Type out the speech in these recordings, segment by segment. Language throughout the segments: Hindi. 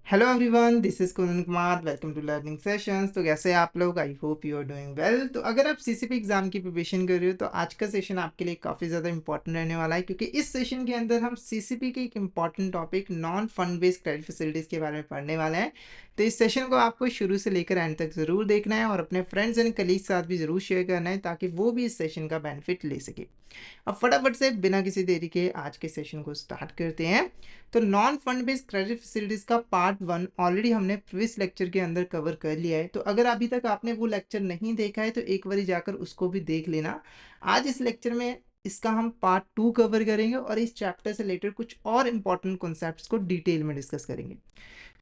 Hello everyone, this is Kundan Kumar. Welcome to learning sessions. तो कैसे हैं आप लोग? I hope you are doing well. तो अगर आप सीसीपी एग्जाम की प्रिपरेशन कर रहे हो तो आज का सेशन आपके लिए काफ़ी ज़्यादा इंपॉर्टेंट रहने वाला है, क्योंकि इस सेशन के अंदर हम सीसीपी के एक important topic non fund based credit facilities के बारे में पढ़ने वाले हैं। तो इस सेशन को आपको शुरू से लेकर एंड तक ज़रूर देखना है और अपने फ्रेंड्स एंड कलीग साथ भी ज़रूर शेयर करना है, ताकि वो भी इस सेशन का बेनिफिट ले सके। अब फटाफट से बिना किसी देरी के आज के सेशन को स्टार्ट करते हैं। तो non fund based credit facilities का पार्ट 1 ऑलरेडी हमने प्रीवियस लेक्चर के अंदर कवर कर लिया है। तो अगर अभी तक आपने वो लेक्चर नहीं देखा है तो एक बार जाकर उसको भी देख लेना। आज इस लेक्चर में इसका हम पार्ट 2 कवर करेंगे और इस चैप्टर से रिलेटेड कुछ और इंपॉर्टेंट कॉन्सेप्ट्स को डिटेल में डिस्कस करेंगे।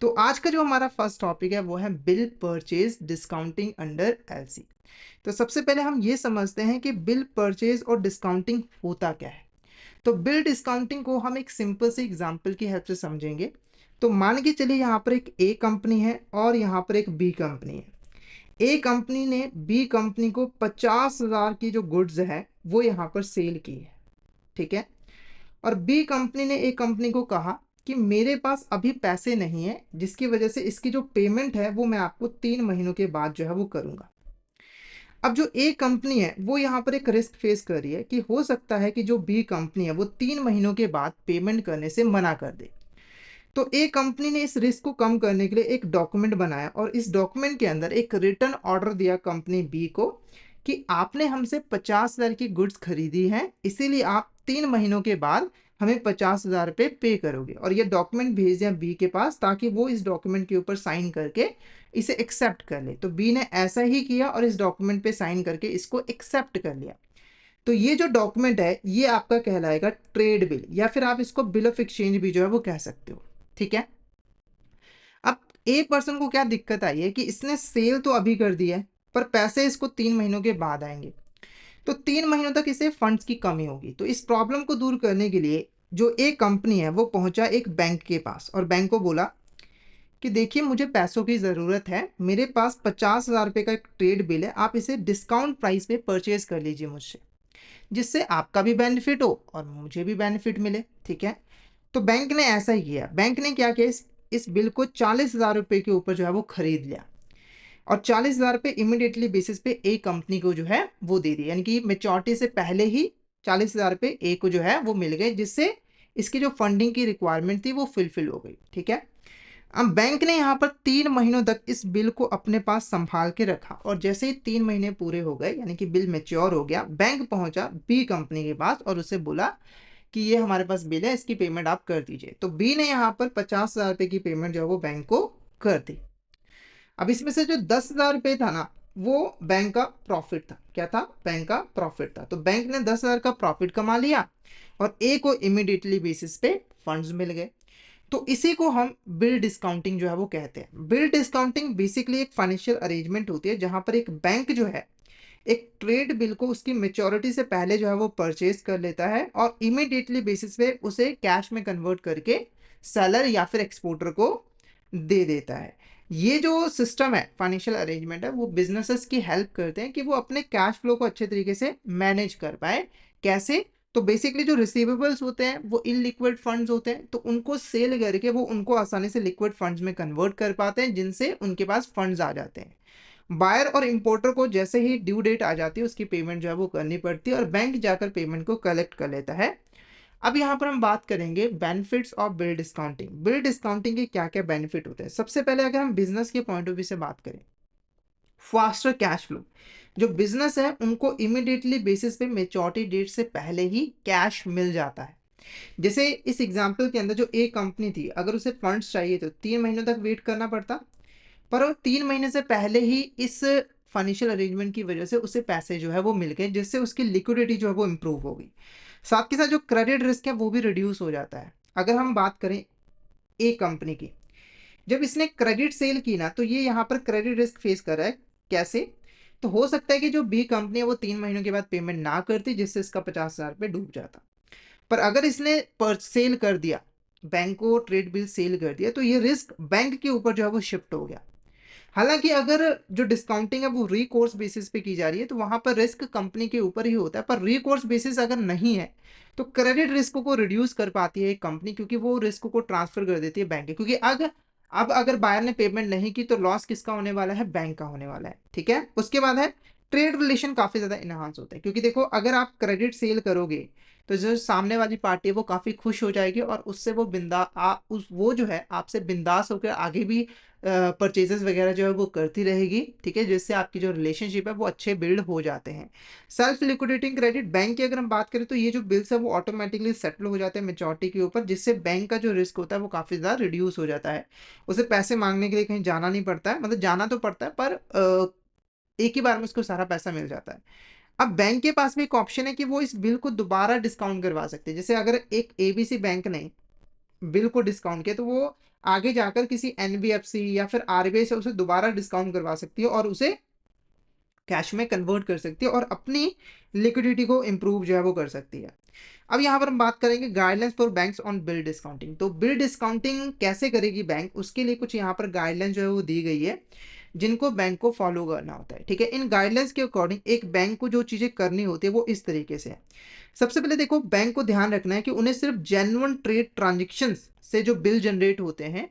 तो आज का जो हमारा फर्स्ट टॉपिक है वो है bill purchase discounting under LC. तो सबसे पहले हम ये समझते हैं कि बिल परचेज और डिस्काउंटिंग होता क्या है। तो बिल डिस्काउंटिंग को हम एक सिंपल से एग्जांपल की हेल्प से समझेंगे। तो मान के चलिए यहाँ पर एक ए कंपनी है और यहाँ पर एक बी कंपनी है। ए कंपनी ने बी कंपनी को 50,000 की जो गुड्स है वो यहाँ पर सेल की है, ठीक है। और बी कंपनी ने ए कंपनी को कहा कि मेरे पास अभी पैसे नहीं है, जिसकी वजह से इसकी जो पेमेंट है वो मैं आपको 3 महीनों के बाद जो है वो करूंगा। अब जो ए कंपनी है वो यहाँ पर एक रिस्क फेस कर रही है कि हो सकता है कि जो बी कंपनी है वो 3 महीनों के बाद पेमेंट करने से मना कर दे। तो ए कंपनी ने इस रिस्क को कम करने के लिए एक डॉक्यूमेंट बनाया और इस डॉक्यूमेंट के अंदर एक रिटर्न ऑर्डर दिया कंपनी बी को कि आपने हमसे 50,000 की गुड्स खरीदी हैं, इसीलिए आप 3 महीनों के बाद हमें 50,000 रुपये पे करोगे। और ये डॉक्यूमेंट भेज दिया बी के पास ताकि वो इस डॉक्यूमेंट के ऊपर साइन करके इसे एक्सेप्ट कर ले। तो बी ने ऐसा ही किया और इस डॉक्यूमेंट पे साइन करके इसको एक्सेप्ट कर लिया। तो ये जो डॉक्यूमेंट है ये आपका कहलाएगा ट्रेड बिल, या फिर आप इसको बिल ऑफ एक्सचेंज भी जो है वो कह सकते हो, ठीक है। अब ए पर्सन को क्या दिक्कत आई है कि इसने सेल तो अभी कर दी है पर पैसे इसको 3 महीनों के बाद आएंगे। तो 3 महीनों तक इसे फंड्स की कमी होगी। तो इस प्रॉब्लम को दूर करने के लिए जो एक कंपनी है वो पहुंचा एक बैंक के पास और बैंक को बोला कि देखिए मुझे पैसों की ज़रूरत है, मेरे पास 50,000 रुपये का एक ट्रेड बिल है, आप इसे डिस्काउंट प्राइस पे परचेज कर लीजिए मुझसे, जिससे आपका भी बेनिफिट हो और मुझे भी बेनिफिट मिले, ठीक है। तो बैंक ने ऐसा ही किया। बैंक ने क्या किया, इस बिल को 40,000 रुपये के ऊपर जो है वो खरीद लिया और 40,000 रुपये इमिडिएटली बेसिस पे ए कंपनी को जो है वो दे दिया, यानी कि मेच्योरिटी से पहले ही 40,000 रुपये ए को जो है वो मिल गए, जिससे इसकी जो फंडिंग की रिक्वायरमेंट थी वो फुलफिल हो गई, ठीक है। अब बैंक ने यहाँ पर 3 महीनों तक इस बिल को अपने पास संभाल के रखा और जैसे ही 3 महीने पूरे हो गए, यानी कि बिल मेच्योर हो गया, बैंक पहुंचा बी कंपनी के पास और उसे बोला कि ये हमारे पास बिल है, इसकी पेमेंट आप कर दीजिए। तो बी ने यहाँ पर 50,000 रुपये की पेमेंट जो है वो बैंक को कर दी। अब इसमें से जो 10,000 रुपये था ना वो बैंक का प्रॉफिट था। क्या था? बैंक का प्रॉफिट था। तो बैंक ने 10,000 का प्रॉफिट कमा लिया और ए को इमीडिएटली बेसिस पे फंड्स मिल गए। तो इसी को हम बिल डिस्काउंटिंग जो है वो कहते हैं। बिल डिस्काउंटिंग बेसिकली एक फाइनेंशियल अरेंजमेंट होती है जहां पर एक बैंक जो है एक ट्रेड बिल को उसकी मेच्योरिटी से पहले जो है वो परचेज कर लेता है और इमीडिएटली बेसिस पे उसे कैश में कन्वर्ट करके सेलर या फिर एक्सपोर्टर को दे देता है। ये जो सिस्टम है, फाइनेंशियल अरेंजमेंट है, वो बिजनेसेस की हेल्प करते हैं कि वो अपने कैश फ्लो को अच्छे तरीके से मैनेज कर पाए। कैसे? तो बेसिकली जो रिसीवेबल्स होते हैं वो इनलिक्विड फंड्स होते हैं, तो उनको सेल करके वो उनको आसानी से लिक्विड फंड्स में कन्वर्ट कर पाते हैं, जिनसे उनके पास फंड्स आ जाते हैं। बायर और इंपोर्टर को जैसे ही ड्यू डेट आ जाती है उसकी पेमेंट जो है वो करनी पड़ती है और बैंक जाकर पेमेंट को कलेक्ट कर लेता है। अब यहाँ पर हम बात करेंगे benefits of bill discounting. Bill discounting के क्या क्या बेनिफिट होते हैं। सबसे पहले अगर हम बिजनेस के पॉइंट ऑफ व्यू से बात करें, फास्टर कैश फ्लो। जो बिजनेस है उनको इमिडिएटली बेसिस पे मेच्योरिटी डेट से पहले ही कैश मिल जाता है। जैसे इस एग्जांपल के अंदर जो ए कंपनी थी, अगर उसे फंड्स चाहिए तो 3 महीनों तक वेट करना पड़ता, पर वो 3 महीने से पहले ही इस फाइनेंशियल अरेंजमेंट की वजह से उसे पैसे जो है वो मिल गए, जिससे उसकी लिक्विडिटी जो है वो इम्प्रूव हो गई। साथ के साथ जो क्रेडिट रिस्क है वो भी रिड्यूस हो जाता है। अगर हम बात करें ए कंपनी की, जब इसने क्रेडिट सेल की ना तो ये यहाँ पर क्रेडिट रिस्क फेस कर रहा है। कैसे? तो हो सकता है कि जो बी कंपनी है वो 3 महीनों के बाद पेमेंट ना करती, जिससे इसका 50,000 रुपये डूब जाता। पर अगर इसने पर सेल कर दिया, बैंक को ट्रेड बिल सेल कर दिया, तो ये रिस्क बैंक के ऊपर जो है वो शिफ्ट हो गया। हालांकि अगर जो डिस्काउंटिंग है वो रिकोर्स बेसिस पे की जा रही है तो वहां पर रिस्क कंपनी के ऊपर ही होता है, पर रिकोर्स बेसिस अगर नहीं है तो क्रेडिट रिस्क को रिड्यूस कर पाती है एक कंपनी, क्योंकि वो रिस्क को ट्रांसफर कर देती है बैंक के। क्योंकि अगर अब अगर बायर ने पेमेंट नहीं की तो लॉस किसका होने वाला है, बैंक का होने वाला है, ठीक है। उसके बाद है ट्रेड रिलेशन काफी ज्यादा इनहांस होता है, क्योंकि देखो अगर आप क्रेडिट सेल करोगे तो जो सामने वाली पार्टी है वो काफी खुश हो जाएगी और उससे वो वो जो है आपसे बिंदास होकर आगे भी परचेजेस वगैरह जो है वो करती रहेगी, ठीक है, जिससे आपकी जो रिलेशनशिप है वो अच्छे बिल्ड हो जाते हैं। सेल्फ लिक्विडेटिंग क्रेडिट बैंक की अगर हम बात करें तो ये जो बिल्स है वो ऑटोमेटिकली सेटल हो जाते हैं मेच्योरिटी के ऊपर, जिससे बैंक का जो रिस्क होता है वो काफी ज्यादा रिड्यूस हो जाता है। उसे पैसे मांगने के लिए कहीं जाना नहीं पड़ता है, मतलब जाना तो पड़ता है पर एक ही बार में उसको सारा पैसा मिल जाता है। अब बैंक के पास भी एक ऑप्शन है कि वो इस बिल को दोबारा डिस्काउंट करवा सकते हैं। जैसे अगर एक एबीसी बैंक ने बिल को डिस्काउंट किया तो वो आगे जाकर किसी एनबीएफसी या फिर आरबीआई से उसे दोबारा डिस्काउंट करवा सकती है और उसे कैश में कन्वर्ट कर सकती है और अपनी लिक्विडिटी को इंप्रूव जो है वो कर सकती है। अब यहाँ पर हम बात करेंगे guidelines for banks on bill discounting. तो बिल डिस्काउंटिंग कैसे करेगी बैंक, उसके लिए कुछ यहाँ पर गाइडलाइंस जो है वो दी गई है जिनको बैंक को फॉलो करना होता है, ठीक है। इन गाइडलाइंस के अकॉर्डिंग एक बैंक को जो चीजें करनी होती है वो इस तरीके से है। सबसे पहले देखो बैंक को ध्यान रखना है कि उन्हें सिर्फ जेन्युइन ट्रेड ट्रांजेक्शन्स से जो बिल जनरेट होते हैं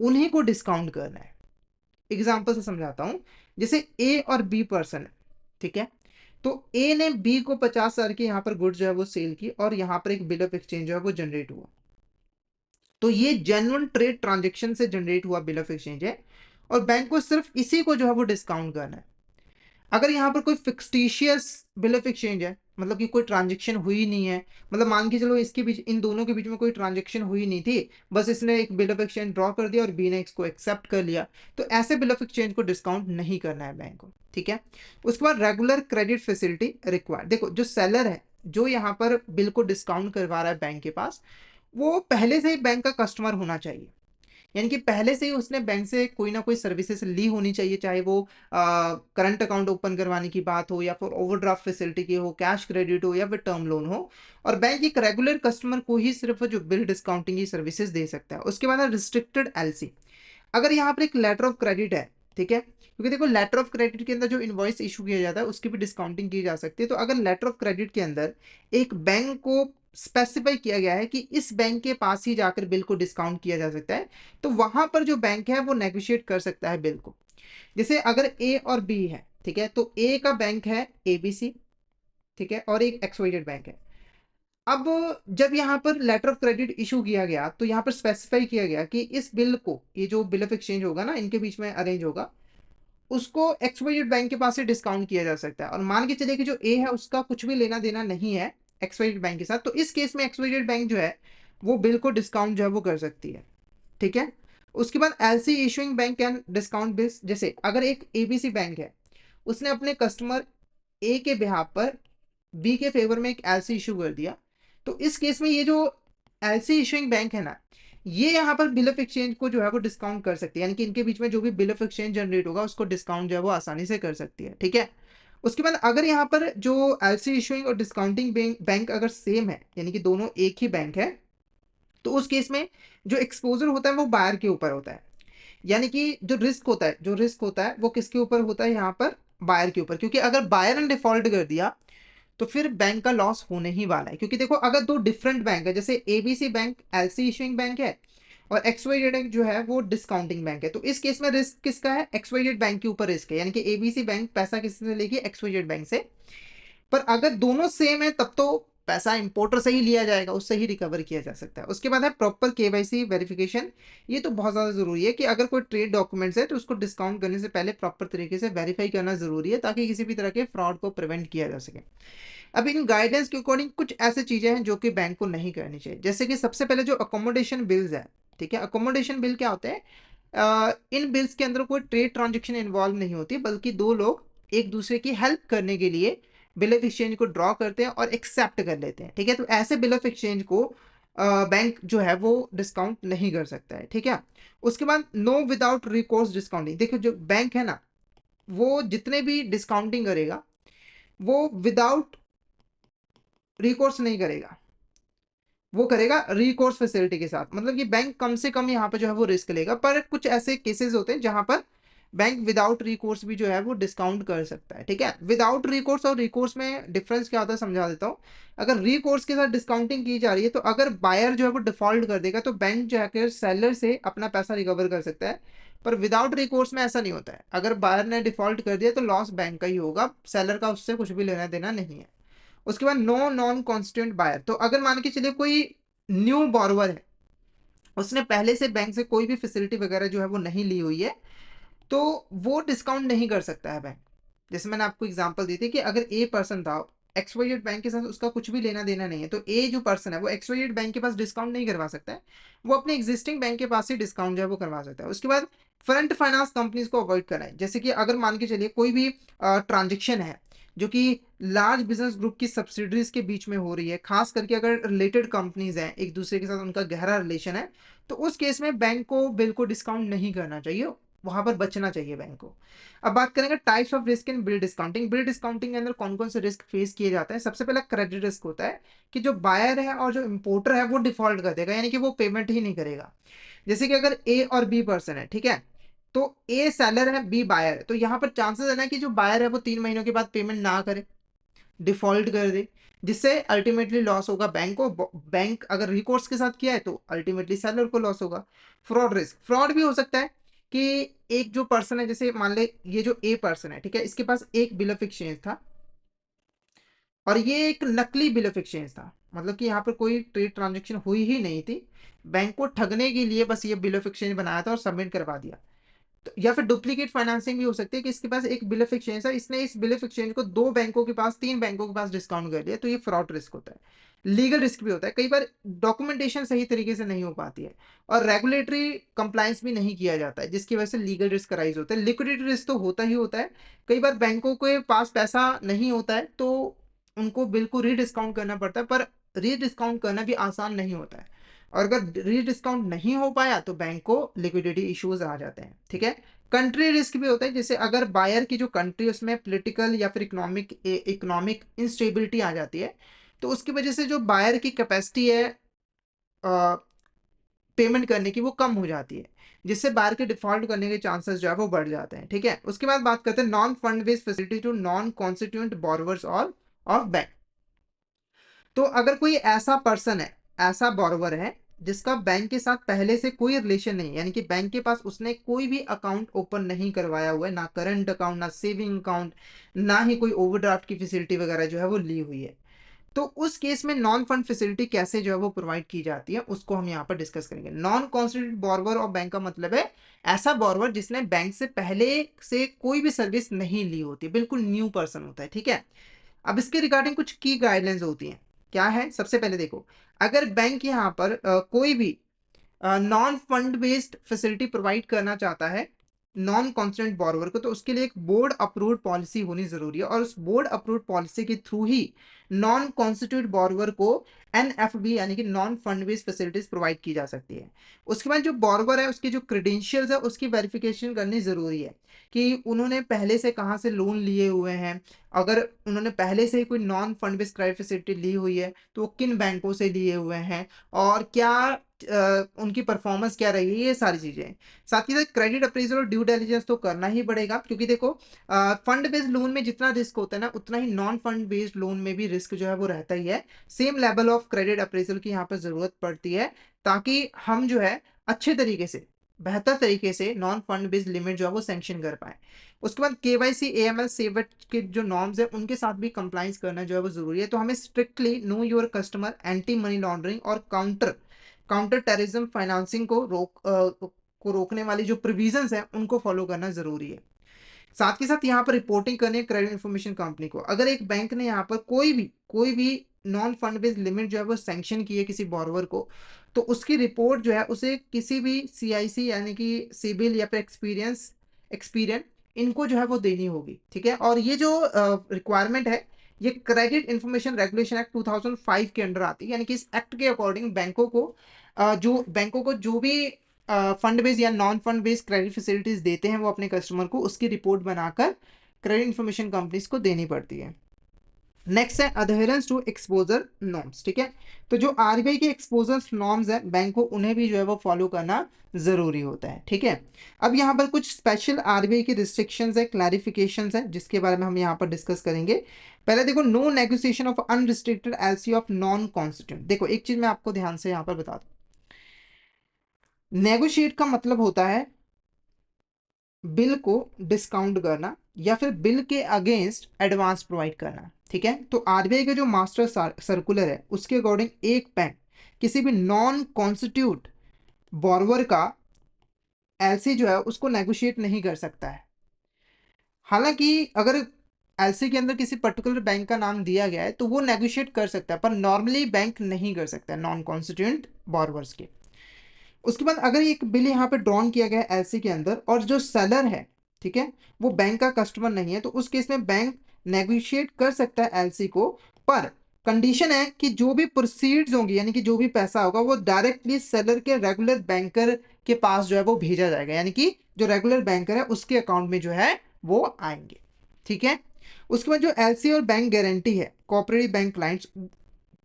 उन्हीं को डिस्काउंट करना है। एग्जाम्पल से समझाता हूं, जैसे ए और बी पर्सन है, ठीक है। तो ए ने बी को 50,000 की यहाँ पर गुड्स जो है वो सेल की और यहाँ पर एक बिल ऑफ एक्सचेंज जो है वो जनरेट हुआ। तो ये जेन्युइन ट्रेड ट्रांजेक्शन से जनरेट हुआ बिल ऑफ एक्सचेंज है और बैंक को सिर्फ इसी को जो है वो डिस्काउंट करना है। अगर यहाँ पर कोई फिक्सटिशियस बिल ऑफ एक्सचेंज है, मतलब कि कोई ट्रांजेक्शन हुई नहीं है, मतलब मान के चलो इसके बीच, इन दोनों के बीच में कोई ट्रांजेक्शन हुई नहीं थी, बस इसने एक बिल ऑफ एक्सचेंज ड्रॉ कर दिया और बी ने इसको एक्सेप्ट कर लिया, तो ऐसे बिल ऑफ एक्सचेंज को डिस्काउंट नहीं करना है बैंक को, ठीक है। उसके बाद रेगुलर क्रेडिट फैसिलिटी रिक्वायर्ड। देखो जो सेलर है जो यहाँ पर बिल को डिस्काउंट करवा रहा है बैंक के पास, वो पहले से ही बैंक का कस्टमर होना चाहिए, यानी कि पहले से ही उसने बैंक से कोई ना कोई सर्विसेज ली होनी चाहिए, चाहे वो करंट अकाउंट ओपन करवाने की बात हो या फिर ओवरड्राफ्ट फैसिलिटी की हो, कैश क्रेडिट हो या फिर टर्म लोन हो। और बैंक एक रेगुलर कस्टमर को ही सिर्फ जो बिल डिस्काउंटिंग की सर्विसेज दे सकता है। उसके बाद रिस्ट्रिक्टेड एलसी। अगर यहाँ पर एक लेटर ऑफ क्रेडिट है, ठीक है, क्योंकि देखो लेटर ऑफ क्रेडिट के अंदर जो इनवॉइस इशू किया जाता है उसकी भी डिस्काउंटिंग की जा सकती है। तो अगर लेटर ऑफ क्रेडिट के अंदर एक बैंक को स्पेसिफाई किया गया है कि इस बैंक के पास ही जाकर बिल को डिस्काउंट किया जा सकता है, तो वहां पर जो बैंक है वो नेगोशिएट कर सकता है बिल को। जैसे अगर ए और बी है, ठीक है, तो ए का बैंक है एबीसी, ठीक है, और एक एक्सवाइजेड बैंक है। अब जब यहाँ पर लेटर ऑफ क्रेडिट इशू किया गया तो यहाँ पर स्पेसिफाई किया गया कि इस बिल को, ये जो बिल ऑफ एक्सचेंज होगा ना इनके बीच में अरेंज होगा, उसको एक्सवाइजेड बैंक के पास से डिस्काउंट किया जा सकता है। और मान के चलिए कि जो ए है उसका कुछ भी लेना देना नहीं है एक्सवाइजेड बैंक के साथ, तो इस केस में एक्सवाइजेड बैंक जो है वो बिल को डिस्काउंट जो है वो कर सकती है, ठीक है। उसके बाद LC issuing bank can discount bills. जैसे अगर एक एबीसी बैंक है, उसने अपने कस्टमर ए के बिहाफ पर बी के फेवर में एक एलसी इशू कर दिया, तो इस केस में ये जो एलसी इशूइंग बैंक है ना, ये यहाँ पर बिल ऑफ एक्सचेंज को जो है वो डिस्काउंट कर सकती है, यानी कि इनके बीच में जो भी बिल ऑफ एक्सचेंज जनरेट होगा उसको डिस्काउंट जो है वो आसानी से कर सकती है, ठीक है। उसके बाद अगर यहाँ पर जो एलसी इशूइंग और डिस्काउंटिंग बैंक अगर सेम है, यानी कि दोनों एक ही बैंक है, तो उस केस में जो एक्सपोजर होता है वो बायर के ऊपर होता है, यानी कि जो रिस्क होता है वो किसके ऊपर होता है, यहाँ पर बायर के ऊपर, क्योंकि अगर बायर ने डिफॉल्ट कर दिया तो फिर बैंक का लॉस होने ही वाला है। क्योंकि देखो अगर दो डिफरेंट बैंक है, जैसे ABC bank LC issuing bank है और एक्सवाइजेड जो है वो डिस्काउंटिंग बैंक है, तो इस केस में रिस्क किसका है, एक्सवाइजेड बैंक के ऊपर रिस्क है, यानी कि एबीसी बैंक पैसा किससे लेगी, एक्सवाइजेड बैंक से। पर अगर दोनों सेम है तब तो पैसा इंपोर्टर से ही लिया जाएगा, उससे ही रिकवर किया जा सकता है। उसके बाद है प्रॉपर केवाईसी वेरिफिकेशन। ये तो बहुत ज़्यादा ज़रूरी है कि अगर कोई ट्रेड डॉक्यूमेंट्स है तो उसको डिस्काउंट करने से पहले प्रॉपर तरीके से वेरीफाई करना ज़रूरी है, ताकि किसी भी तरह के फ्रॉड को प्रिवेंट किया जा सके। अब इन गाइडेंस के अकॉर्डिंग कुछ ऐसी चीज़ें हैं जो कि बैंक को नहीं करनी चाहिए। जैसे कि सबसे पहले जो अकोमोडेशन बिल्स है, ठीक है, अकोमोडेशन बिल क्या होते हैं, इन बिल्स के अंदर कोई ट्रेड ट्रांजेक्शन इन्वॉल्व नहीं होती, बल्कि दो लोग एक दूसरे की हेल्प करने के लिए बिल ऑफ एक्सचेंज को ड्रॉ करते हैं और एक्सेप्ट कर लेते हैं, ठीक है। तो ऐसे बिल ऑफ एक्सचेंज को बैंक जो है वो डिस्काउंट नहीं कर सकता है, ठीक है। उसके बाद नो विदाउट रिकोर्स डिस्काउंटिंग। देखो जो बैंक है ना, वो जितने भी डिस्काउंटिंग करेगा वो विदाउट रिकोर्स नहीं करेगा, वो करेगा रिकोर्स फैसिलिटी के साथ। मतलब कि बैंक कम से कम यहाँ पर जो है वो रिस्क लेगा, पर कुछ ऐसे केसेस होते हैं जहां पर बैंक विदाउट रिकोर्स भी जो है वो डिस्काउंट कर सकता है। ठीक है, विदाउट रिकोर्स और रिकोर्स में डिफरेंस क्या होता है समझा देता हूँ। अगर रिकोर्स के साथ डिस्काउंटिंग की जा रही है तो अगर बायर जो है वो डिफॉल्ट कर देगा तो बैंक जाकर सेलर से अपना पैसा रिकवर कर सकता है। पर विदाउट रिकोर्स में ऐसा नहीं होता है, अगर बायर ने डिफॉल्ट कर दिया तो लॉस बैंक का ही होगा, सेलर का उससे कुछ भी लेना देना नहीं है। उसके बाद नो नॉन कॉन्स्टिट्यूएंट बायर, तो अगर मान के चलिए कोई न्यू बॉरोवर है, उसने पहले से बैंक से कोई भी फैसिलिटी वगैरह जो है वो नहीं ली हुई है, तो वो डिस्काउंट नहीं कर सकता है बैंक। जैसे मैंने आपको एग्जांपल दी थी कि अगर ए पर्सन था, एक्सवाइजेड बैंक के साथ उसका कुछ भी लेना देना नहीं है, तो ए जो पर्सन है वो एक्सवाइजेड बैंक के पास डिस्काउंट नहीं करवा सकता है, वो अपने एग्जिस्टिंग बैंक के पास ही डिस्काउंट जो है वो करवा सकता है। उसके बाद फ्रंट फाइनेंस कंपनीज को अवॉइड करना है, जैसे कि अगर मान के चलिए कोई भी ट्रांजेक्शन है जो कि लार्ज बिजनेस ग्रुप की सब्सिडरीज के बीच में हो रही है, खास करके अगर रिलेटेड कंपनीज हैं एक दूसरे के साथ, उनका गहरा रिलेशन है, तो उस केस में बैंक को बिल्कुल डिस्काउंट नहीं करना चाहिए, वहां पर बचना चाहिए बैंक को। अब बात करेंगे types of risk in bill discounting. Bill discounting के अंदर कौन कौन से रिस्क फेस किए जाते हैं। सबसे पहला क्रेडिट रिस्क होता है कि जो बायर है और जो इंपोर्टर है वो डिफॉल्ट कर देगा, यानी कि वो पेमेंट ही नहीं करेगा। जैसे कि अगर ए और बी पर्सन है, ठीक है, तो ए सेलर है, बी बायर है, तो यहाँ पर चांसेस है ना कि जो बायर है वो 3 महीनों के बाद पेमेंट ना करे, डिफॉल्ट कर दे, जिससे अल्टीमेटली लॉस होगा बैंक को। बैंक अगर रिकोर्स के साथ किया है तो अल्टीमेटली सेलर को लॉस होगा। फ्रॉड रिस्क, फ्रॉड भी हो सकता है कि एक जो पर्सन है, जैसे मान ले ये जो ए पर्सन है, ठीक है, इसके पास एक बिल ऑफ एक्सचेंज था और ये एक नकली बिल ऑफ एक्सचेंज था, मतलब कि यहाँ पर कोई ट्रेड ट्रांजेक्शन हुई ही नहीं थी, बैंक को ठगने के लिए बस ये बिल ऑफ एक्सचेंज बनाया था और सबमिट करवा दिया। तो या फिर डुप्लीकेट फाइनेंसिंग भी हो सकती है कि इसके पास एक बिल ऑफ एक्सचेंज है, इसने इस बिल ऑफ एक्सचेंज को दो बैंकों के पास, तीन बैंकों के पास डिस्काउंट कर दिया, तो ये फ्रॉड रिस्क होता है। लीगल रिस्क भी होता है, कई बार डॉक्यूमेंटेशन सही तरीके से नहीं हो पाती है और रेगुलेटरी कंप्लायंस भी नहीं किया जाता है, जिसकी वजह से लीगल रिस्क राइज होता है। लिक्विडिटी रिस्क तो होता ही होता है, कई बार बैंकों के पास पैसा नहीं होता है तो उनको बिल्कुल रीडिस्काउंट करना पड़ता है, पर रीडिस्काउंट करना भी आसान नहीं होता है, और अगर रीडिस्काउंट नहीं हो पाया तो बैंक को लिक्विडिटी इश्यूज आ जाते हैं। ठीक है, कंट्री रिस्क भी होता है, जैसे अगर बायर की जो कंट्री उसमें पॉलिटिकल या फिर इकोनॉमिक इंस्टेबिलिटी आ जाती है, तो उसकी वजह से जो बायर की कैपेसिटी है पेमेंट करने की वो कम हो जाती है, जिससे बायर के डिफॉल्ट करने के चांसेस जो है वो बढ़ जाते हैं। ठीक है, उसके बाद बात करते हैं non fund based facility to non constituent borrowers और ऑफ बैंक। तो अगर कोई ऐसा पर्सन है, ऐसा बोरोवर है जिसका बैंक के साथ पहले से कोई रिलेशन नहीं, यानी कि बैंक के पास उसने कोई भी अकाउंट ओपन नहीं करवाया हुआ है, ना करंट अकाउंट, ना सेविंग अकाउंट, ना ही कोई ओवरड्राफ्ट की फैसिलिटी वगैरह जो है वो ली हुई है, तो उस केस में नॉन फंड फैसिलिटी कैसे जो है वो प्रोवाइड की जाती है उसको हम यहाँ पर डिस्कस करेंगे। नॉन कॉन्स्टिट्यूटेड बोरोवर और बैंक का मतलब है ऐसा बोरोवर जिसने बैंक से पहले से कोई भी सर्विस नहीं ली होती, बिल्कुल न्यू पर्सन होता है। ठीक है, अब इसके रिगार्डिंग कुछ की गाइडलाइंस होती हैं। क्या है, सबसे पहले देखो, अगर बैंक यहाँ पर कोई भी non fund based facility provide करना चाहता है नॉन कॉन्स्टेंट बोरोवर को, तो उसके लिए एक बोर्ड अप्रूव्ड पॉलिसी होनी जरूरी है, और उस बोर्ड अप्रूव्ड पॉलिसी के थ्रू ही नॉन कॉन्स्टिट्यूट बोरोवर को एनएफबी यानी कि non fund based facilities provide की जा सकती है। उसके बाद जो बोरोवर है उसके जो क्रेडेंशियल्स है उसकी वेरिफिकेशन करनी जरूरी है कि उन्होंने पहले से कहाँ से लोन लिए हुए हैं, अगर उन्होंने पहले से ही कोई non fund based credit facility ली हुई है तो वो किन बैंकों से लिए हुए हैं, और क्या उनकी परफॉर्मेंस क्या रही है, ये सारी चीजें। साथ ही साथ क्रेडिट अप्रेजल और ड्यू डिलिजेंस तो करना ही पड़ेगा, क्योंकि देखो फंड बेस्ड लोन में जितना रिस्क होता है ना उतना ही नॉन फंड बेस्ड लोन में भी रिस्क जो है वो रहता ही है। Same level of credit appraisal की यहाँ पर जरूरत पड़ती है ताकि हम जो है अच्छे तरीके से, बेहतर तरीके से नॉन फंड बेस्ड लिमिट जो है वो सेंक्शन कर पाए। उसके बाद केवाईसी एएमएल सेवट के जो नॉर्म्स है उनके साथ भी कंप्लाइंस करना जो है वो जरूरी है। तो हमें strictly know your customer, anti money laundering और काउंटर काउंटर टेररिज्म फाइनेंसिंग को रोकने वाली जो प्रोविजंस हैं उनको फॉलो करना जरूरी है। साथ के साथ यहाँ पर रिपोर्टिंग करनी है क्रेडिट इन्फॉर्मेशन कंपनी को। अगर एक बैंक ने यहाँ पर कोई भी नॉन फंड बेस्ड लिमिट जो है वो सैंक्शन की है किसी बोरोवर को, तो उसकी रिपोर्ट जो है उसे किसी भी सीआईसी यानी कि सिबिल या फिर एक्सपीरियंस इनको जो है वो देनी होगी। ठीक है, और ये जो रिक्वायरमेंट है ये क्रेडिट इंफॉर्मेशन रेगुलेशन एक्ट 2005 के अंडर आती है, यानी कि इस एक्ट के अकॉर्डिंग बैंकों को जो भी फंड बेस्ड या non fund based credit facilities देते हैं वो अपने कस्टमर को उसकी रिपोर्ट बनाकर क्रेडिट इंफॉर्मेशन कंपनीज को देनी पड़ती है। नेक्स्ट है अधेरेंस टू एक्सपोजर नॉर्म्स, ठीक है। तो जो आरबीआई के एक्सपोजर नॉर्म्स है बैंक को उन्हें भी जो है वो फॉलो करना जरूरी होता है, ठीक है। अब यहाँ पर कुछ स्पेशल आरबीआई की रिस्ट्रिक्शंस है, क्लैरिफिकेशंस है, जिसके बारे में हम यहाँ पर डिस्कस करेंगे। पहले देखो, no negotiation of unrestricted LC of non constituent. देखो एक चीज मैं आपको ध्यान से यहाँ पर बता दूं, नेगोशिएट का मतलब होता है बिल को डिस्काउंट करना या फिर बिल के अगेंस्ट एडवांस प्रोवाइड करना, ठीक है। तो आरबीआई का जो मास्टर सर्कुलर है उसके अकॉर्डिंग एक बैंक किसी भी नॉन कॉन्स्टिट्यूट बॉर्वर का एलसी जो है उसको नेगोशिएट नहीं कर सकता है। हालांकि अगर एलसी के अंदर किसी पर्टिकुलर बैंक का नाम दिया गया है तो वो नेगोशिएट कर सकता है, पर नॉर्मली बैंक नहीं कर सकता है नॉन कॉन्स्टिट्यूएंट बॉर्वर्स के। उसके बाद अगर एक बिल यहाँ पे ड्रॉन किया गया है एलसी के अंदर और जो सेलर है, ठीक है, वो बैंक का कस्टमर नहीं है, तो उस केस में बैंक नेगोशिएट कर सकता है एलसी को, पर कंडीशन है कि जो भी प्रोसीड्स होंगी यानी कि जो भी पैसा होगा वो डायरेक्टली सेलर के रेगुलर बैंकर के पास जो है वो भेजा जाएगा, यानी कि जो रेगुलर बैंकर है उसके अकाउंट में जो है वो आएंगे, ठीक है। उसके बाद जो एलसी और बैंक गारंटी है कोऑपरेटिव बैंक क्लाइंट्स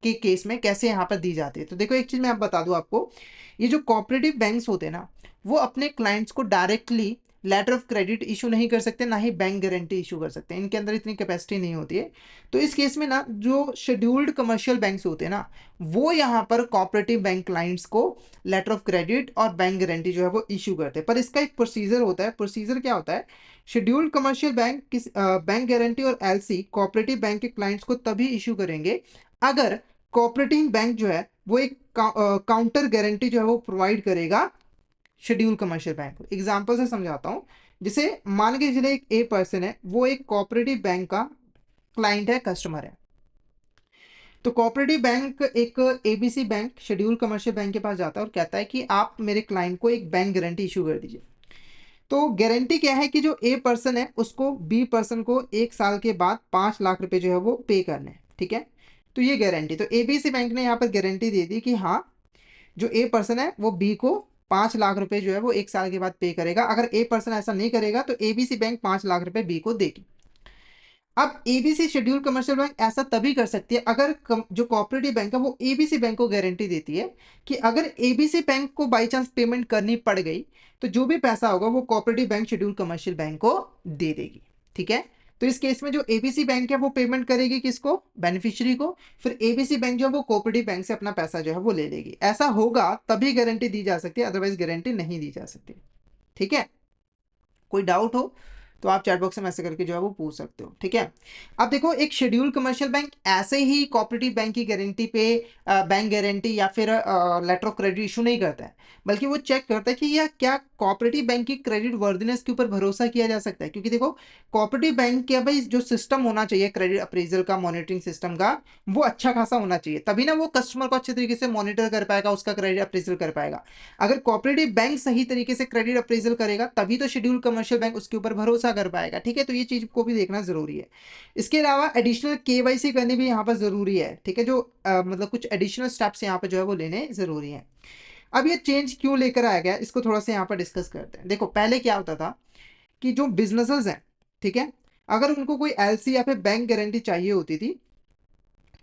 के केस में कैसे यहाँ पर दी जाती है, तो देखो एक चीज मैं आप बता दूं आपको, ये जो कोऑपरेटिव बैंक्स होते हैं ना वो अपने क्लाइंट्स को directly letter of credit issue नहीं कर सकते, ना ही बैंक गारंटी इशू कर सकते हैं, इनके अंदर इतनी कैपेसिटी नहीं होती है। तो इस केस में ना जो शेड्यूल्ड कमर्शियल बैंक्स होते हैं ना वो यहाँ पर कोऑपरेटिव बैंक क्लाइंट्स को लेटर ऑफ क्रेडिट और बैंक गारंटी जो है वो इशू करते हैं, पर इसका एक प्रोसीजर होता है। प्रोसीजर क्या होता है, शेड्यूल्ड कमर्शियल बैंक किस बैंक गारंटी और एलसी कोऑपरेटिव बैंक के क्लाइंट्स को तभी इशू करेंगे अगर कोऑपरेटिव बैंक जो है वो एक काउंटर गारंटी जो है वो प्रोवाइड करेगा शेड्यूल कमर्शियल बैंक को। एग्जांपल से समझाता हूं, जैसे मान के चले एक ए पर्सन है, वो एक कोऑपरेटिव बैंक का क्लाइंट है, कस्टमर है। तो कोऑपरेटिव बैंक एक ABC bank schedule commercial bank के पास जाता है और कहता है कि आप मेरे क्लाइंट को एक बैंक गारंटी इशू कर दीजिए। तो गारंटी क्या है कि जो ए पर्सन है उसको बी पर्सन को 1 साल के बाद 5 लाख रुपए जो है वो पे करने हैं, ठीक है। तो ये गारंटी, तो एबीसी बैंक ने यहाँ पर गारंटी दे दी कि हाँ जो ए पर्सन है वो बी को 5 लाख रुपए जो है वो 1 साल के बाद पे करेगा। अगर ए पर्सन ऐसा नहीं करेगा तो एबीसी बैंक 5 लाख रुपए बी को देगी। अब एबीसी शेड्यूल कमर्शियल बैंक ऐसा तभी कर सकती है अगर जो कोऑपरेटिव बैंक है वो एबीसी बैंक को गारंटी देती है कि अगर एबीसी बैंक को बाई चांस पेमेंट करनी पड़ गई तो जो भी पैसा होगा वो cooperative bank schedule commercial bank को दे देगी, ठीक है। तो इस केस में जो एबीसी बैंक है वो पेमेंट करेगी किसको, बेनिफिशियरी को, फिर एबीसी बैंक जो है वो कोऑपरेटिव बैंक से अपना पैसा जो है वो ले लेगी। ऐसा होगा तभी गारंटी दी जा सकती है, अदरवाइज गारंटी नहीं दी जा सकती, ठीक है। कोई डाउट हो तो आप चैट बॉक्स में मैसेज करके जो है वो पूछ सकते हो, ठीक है। अब देखो एक शेड्यूल कमर्शियल बैंक ऐसे ही कोऑपरेटिव बैंक की गारंटी पे बैंक गारंटी या फिर लेटर ऑफ क्रेडिट इशू नहीं करता है, बल्कि वो चेक करता है कि यह क्या कोऑपरेटिव बैंक की क्रेडिट वर्दिनेस के ऊपर भरोसा किया जा सकता है। क्योंकि देखो कोऑपरेटिव बैंक के भाई जो सिस्टम होना चाहिए क्रेडिट अप्रेजल का, मॉनिटरिंग सिस्टम का, वो अच्छा खासा होना चाहिए, तभी ना वो कस्टमर को अच्छे तरीके से मॉनिटर कर पाएगा, उसका क्रेडिट अप्रेजल कर पाएगा। अगर कोऑपरेटिव बैंक सही तरीके से क्रेडिट अप्रेजल करेगा तभी तो शेड्यूल कमर्शियल बैंक उसके ऊपर भरोसा कर पाएगा, ठीक है। तो ये चीज को भी देखना जरूरी है। इसके अलावा एडिशनल केवाईसी करनी भी यहाँ पर जरूरी है, ठीक है। जो मतलब कुछ एडिशनल स्टेप्स यहाँ पर जो है वो लेने जरूरी है। अब ये चेंज क्यों लेकर आया गया इसको थोड़ा सा यहाँ पर डिस्कस करते हैं। देखो पहले क्या होता था कि जो बिजनेसेस हैं, ठीक है, अगर उनको कोई एलसी या फिर बैंक गारंटी चाहिए होती थी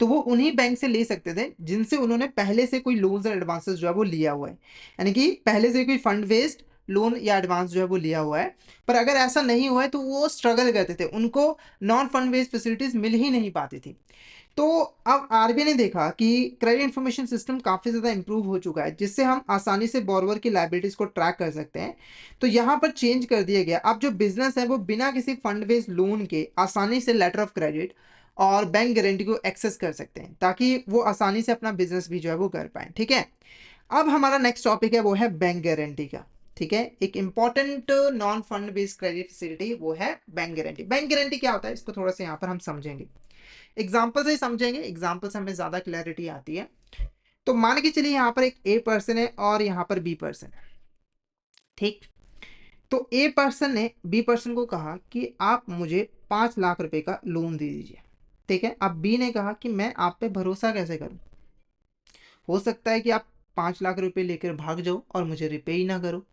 तो वो उन्हीं बैंक से ले सकते थे जिनसे उन्होंने पहले से कोई लोन्स और एडवांसेस जो है वो लिया हुआ है, यानी कि पहले से कोई फंड बेस्ड लोन या एडवांस जो है वो लिया हुआ है। पर अगर ऐसा नहीं हुआ है तो वो स्ट्रगल करते थे, उनको नॉन फंड बेस्ड फैसिलिटीज मिल ही नहीं पाती थी। तो अब आरबीआई ने देखा कि क्रेडिट इंफॉर्मेशन सिस्टम काफी ज्यादा इंप्रूव हो चुका है जिससे हम आसानी से बोरोवर की लाइबिलिटीज को ट्रैक कर सकते हैं। तो यहाँ पर चेंज कर दिया गया, अब जो बिजनेस है वो बिना किसी फंड बेस्ड लोन के आसानी से लेटर ऑफ क्रेडिट और बैंक गारंटी को एक्सेस कर सकते हैं ताकि वो आसानी से अपना बिजनेस भी जो है वो कर पाए, ठीक है। अब हमारा नेक्स्ट टॉपिक है वो है बैंक गारंटी का, ठीक है। एक important non fund based credit facility वो है बैंक गारंटी। बैंक गारंटी क्या होता है इसको थोड़ा सा यहाँ पर हम समझेंगे, एग्जाम्पल से ही समझेंगे, एग्जाम्पल से हमें ज्यादा क्लैरिटी आती है। तो मान के चलिए यहाँ पर एक ए पर्सन है और यहाँ पर बी पर्सन है, ठीक। तो ए पर्सन ने बी पर्सन को कहा कि आप मुझे 5 लाख रुपए का लोन दे दीजिए, ठीक है। अब बी ने कहा कि मैं आप पे भरोसा कैसे करूं, हो सकता है कि आप 5 लाख रुपए लेकर भाग जाओ और मुझे रिपे ही ना करो।